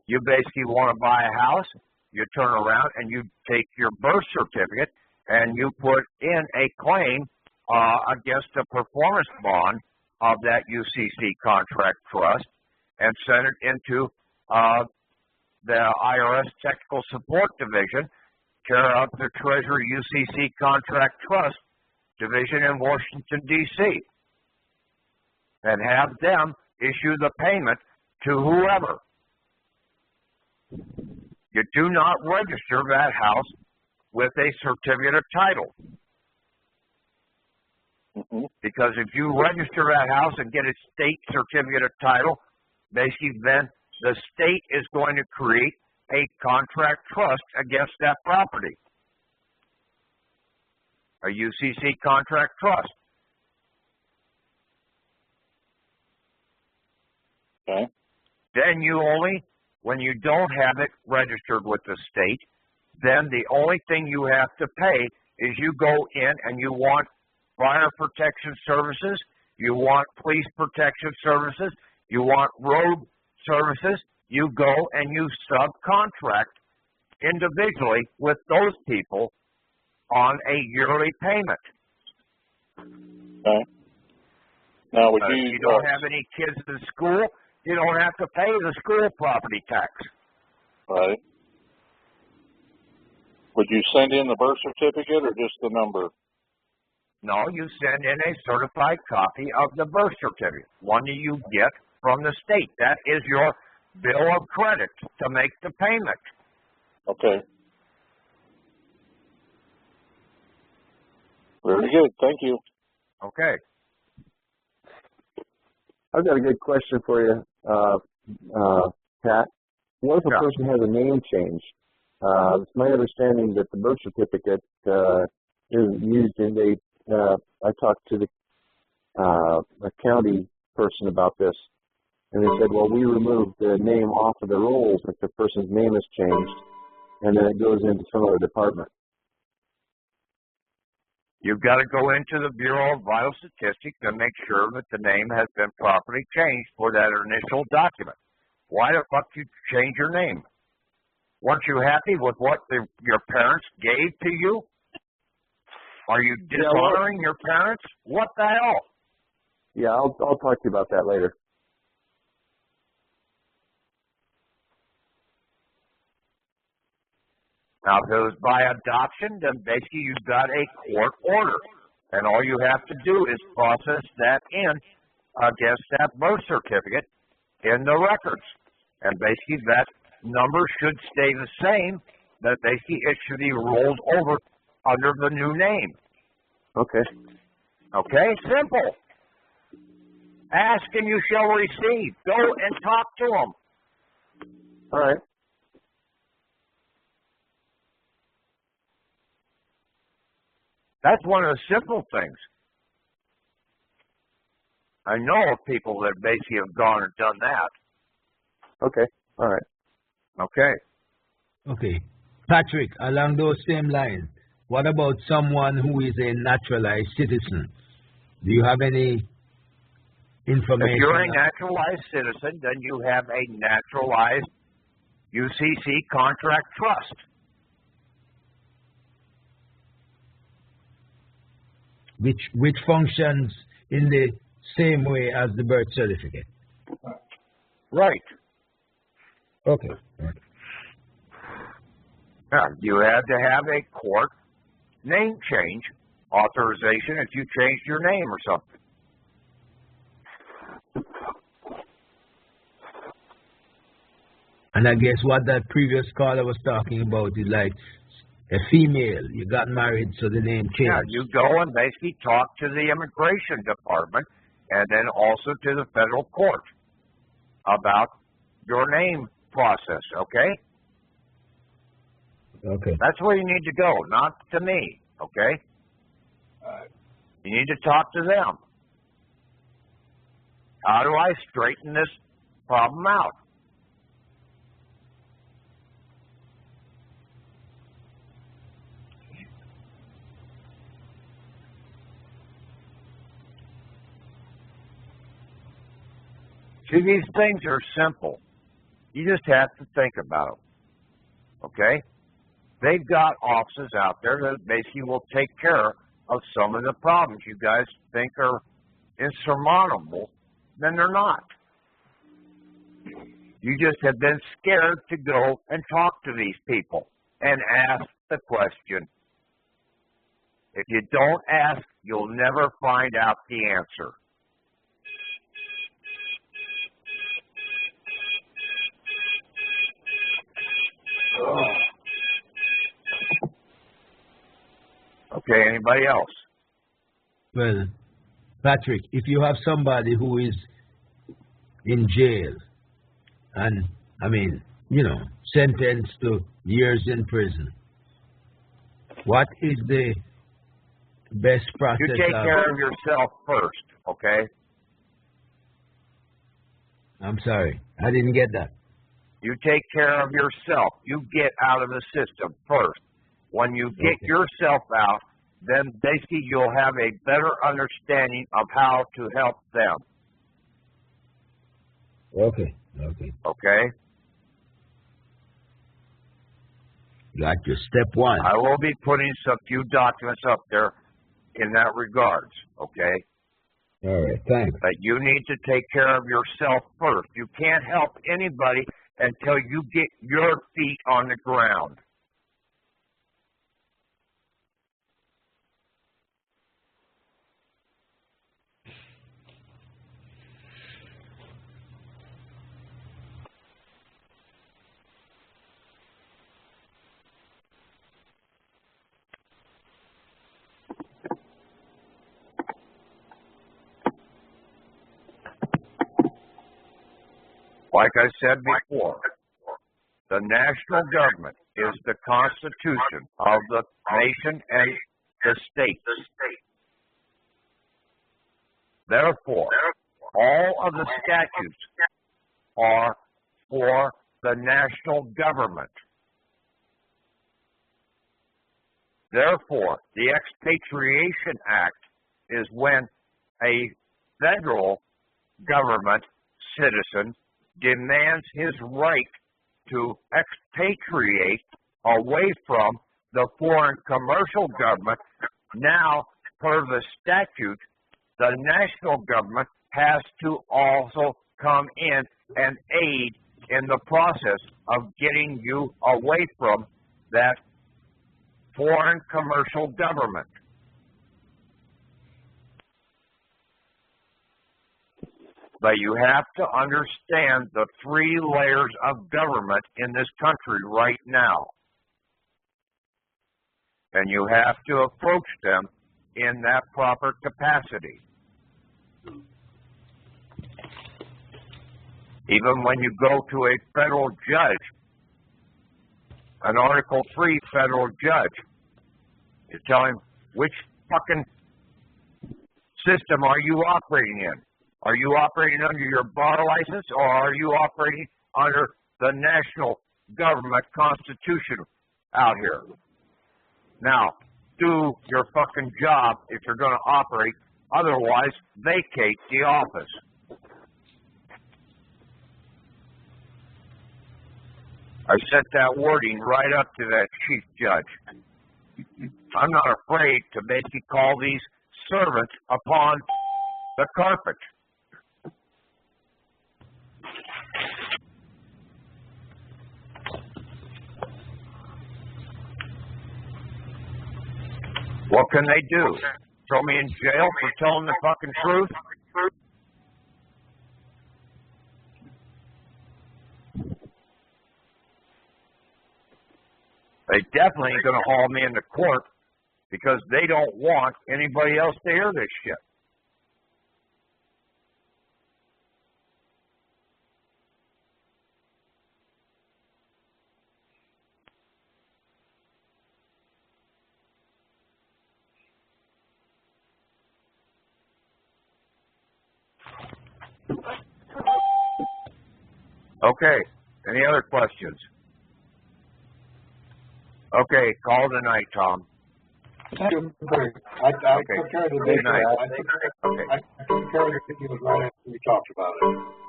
you basically want to buy a house, you turn around and you take your birth certificate and you put in a claim against the performance bond of that UCC contract trust and send it into the IRS Technical Support Division, care of the Treasury UCC Contract Trust Division in Washington, D.C., and have them issue the payment to whoever. You do not register that house with a certificate of title. Because if you register that house and get a state certificate of title, basically then the state is going to create a contract trust against that property. A UCC contract trust. Okay. Then you only, when you don't have it registered with the state, then the only thing you have to pay is you go in and you want fire protection services, you want police protection services, you want road services, you go and you subcontract individually with those people on a yearly payment. Okay. Now, would you don't have any kids in school, you don't have to pay the school property tax. Right. Would you send in the birth certificate or just the number? No, you send in a certified copy of the birth certificate, one that you get from the state. That is your bill of credit to make the payment. Okay. Very good. Thank you. Okay. I've got a good question for you, Pat. What if a person has a name change? It's my understanding that the birth certificate is used in I talked to a county person about this, and they said, well, we removed the name off of the rolls if the person's name is changed, and then it goes into some other department. You've got to go into the Bureau of Vital Statistics and make sure that the name has been properly changed for that initial document. Why the fuck did you change your name? Weren't you happy with what your parents gave to you? Are you dishonoring your parents? What the hell? Yeah, I'll talk to you about that later. Now, if it was by adoption, then basically you've got a court order. And all you have to do is process that in against that birth certificate in the records. And basically that number should stay the same, that basically it should be rolled over under the new name. Okay. Okay, simple. Ask and you shall receive. Go and talk to them. All right. That's one of the simple things. I know of people that basically have gone and done that. Okay. All right. Okay. Okay. Patrick, along those same lines, what about someone who is a naturalized citizen? Do you have any information? If you're a naturalized citizen, then you have a naturalized UCC contract trust. Which functions in the same way as the birth certificate. Right. Okay. Yeah, you had to have a court name change authorization if you changed your name or something. And I guess what that previous caller was talking about is like a female, you got married, so the name changed. Yeah, you go and basically talk to the immigration department and then also to the federal court about your name process, okay? Okay. That's where you need to go, not to me, okay? You need to talk to them. How do I straighten this problem out? See, these things are simple. You just have to think about them, okay? They've got offices out there that basically will take care of some of the problems you guys think are insurmountable, then they're not. You just have been scared to go and talk to these people and ask the question. If you don't ask, you'll never find out the answer. Okay, anybody else? Well, Patrick, if you have somebody who is in jail and, I mean, you know, sentenced to years in prison, what is the best process? You take care of yourself first, okay? I'm sorry, I didn't get that. You take care of yourself. You get out of the system first. When you get yourself out, then basically you'll have a better understanding of how to help them. Okay. Okay? Got your step one. I will be putting some few documents up there in that regards, okay? All right, thanks. But you need to take care of yourself first. You can't help anybody until you get your feet on the ground. Like I said before, the national government is the constitution of the nation and the state. Therefore, all of the statutes are for the national government. Therefore, the Expatriation Act is when a federal government citizen demands his right to expatriate away from the foreign commercial government. Now, per the statute, the national government has to also come in and aid in the process of getting you away from that foreign commercial government. But you have to understand the three layers of government in this country right now. And you have to approach them in that proper capacity. Even when you go to a federal judge, an Article 3 federal judge, you tell him, which fucking system are you operating in? Are you operating under your bar license, or are you operating under the national government constitution out here? Now, do your fucking job if you're going to operate. Otherwise, vacate the office. I sent that wording right up to that chief judge. I'm not afraid to basically call these servants upon the carpet. What can they do? Throw me in jail for telling the fucking truth? They definitely ain't going to haul me into court because they don't want anybody else to hear this shit. Okay. Any other questions? Okay. Call tonight, Tom. Thank you. I prepared the Good night. I prepared the video right after we talked about it.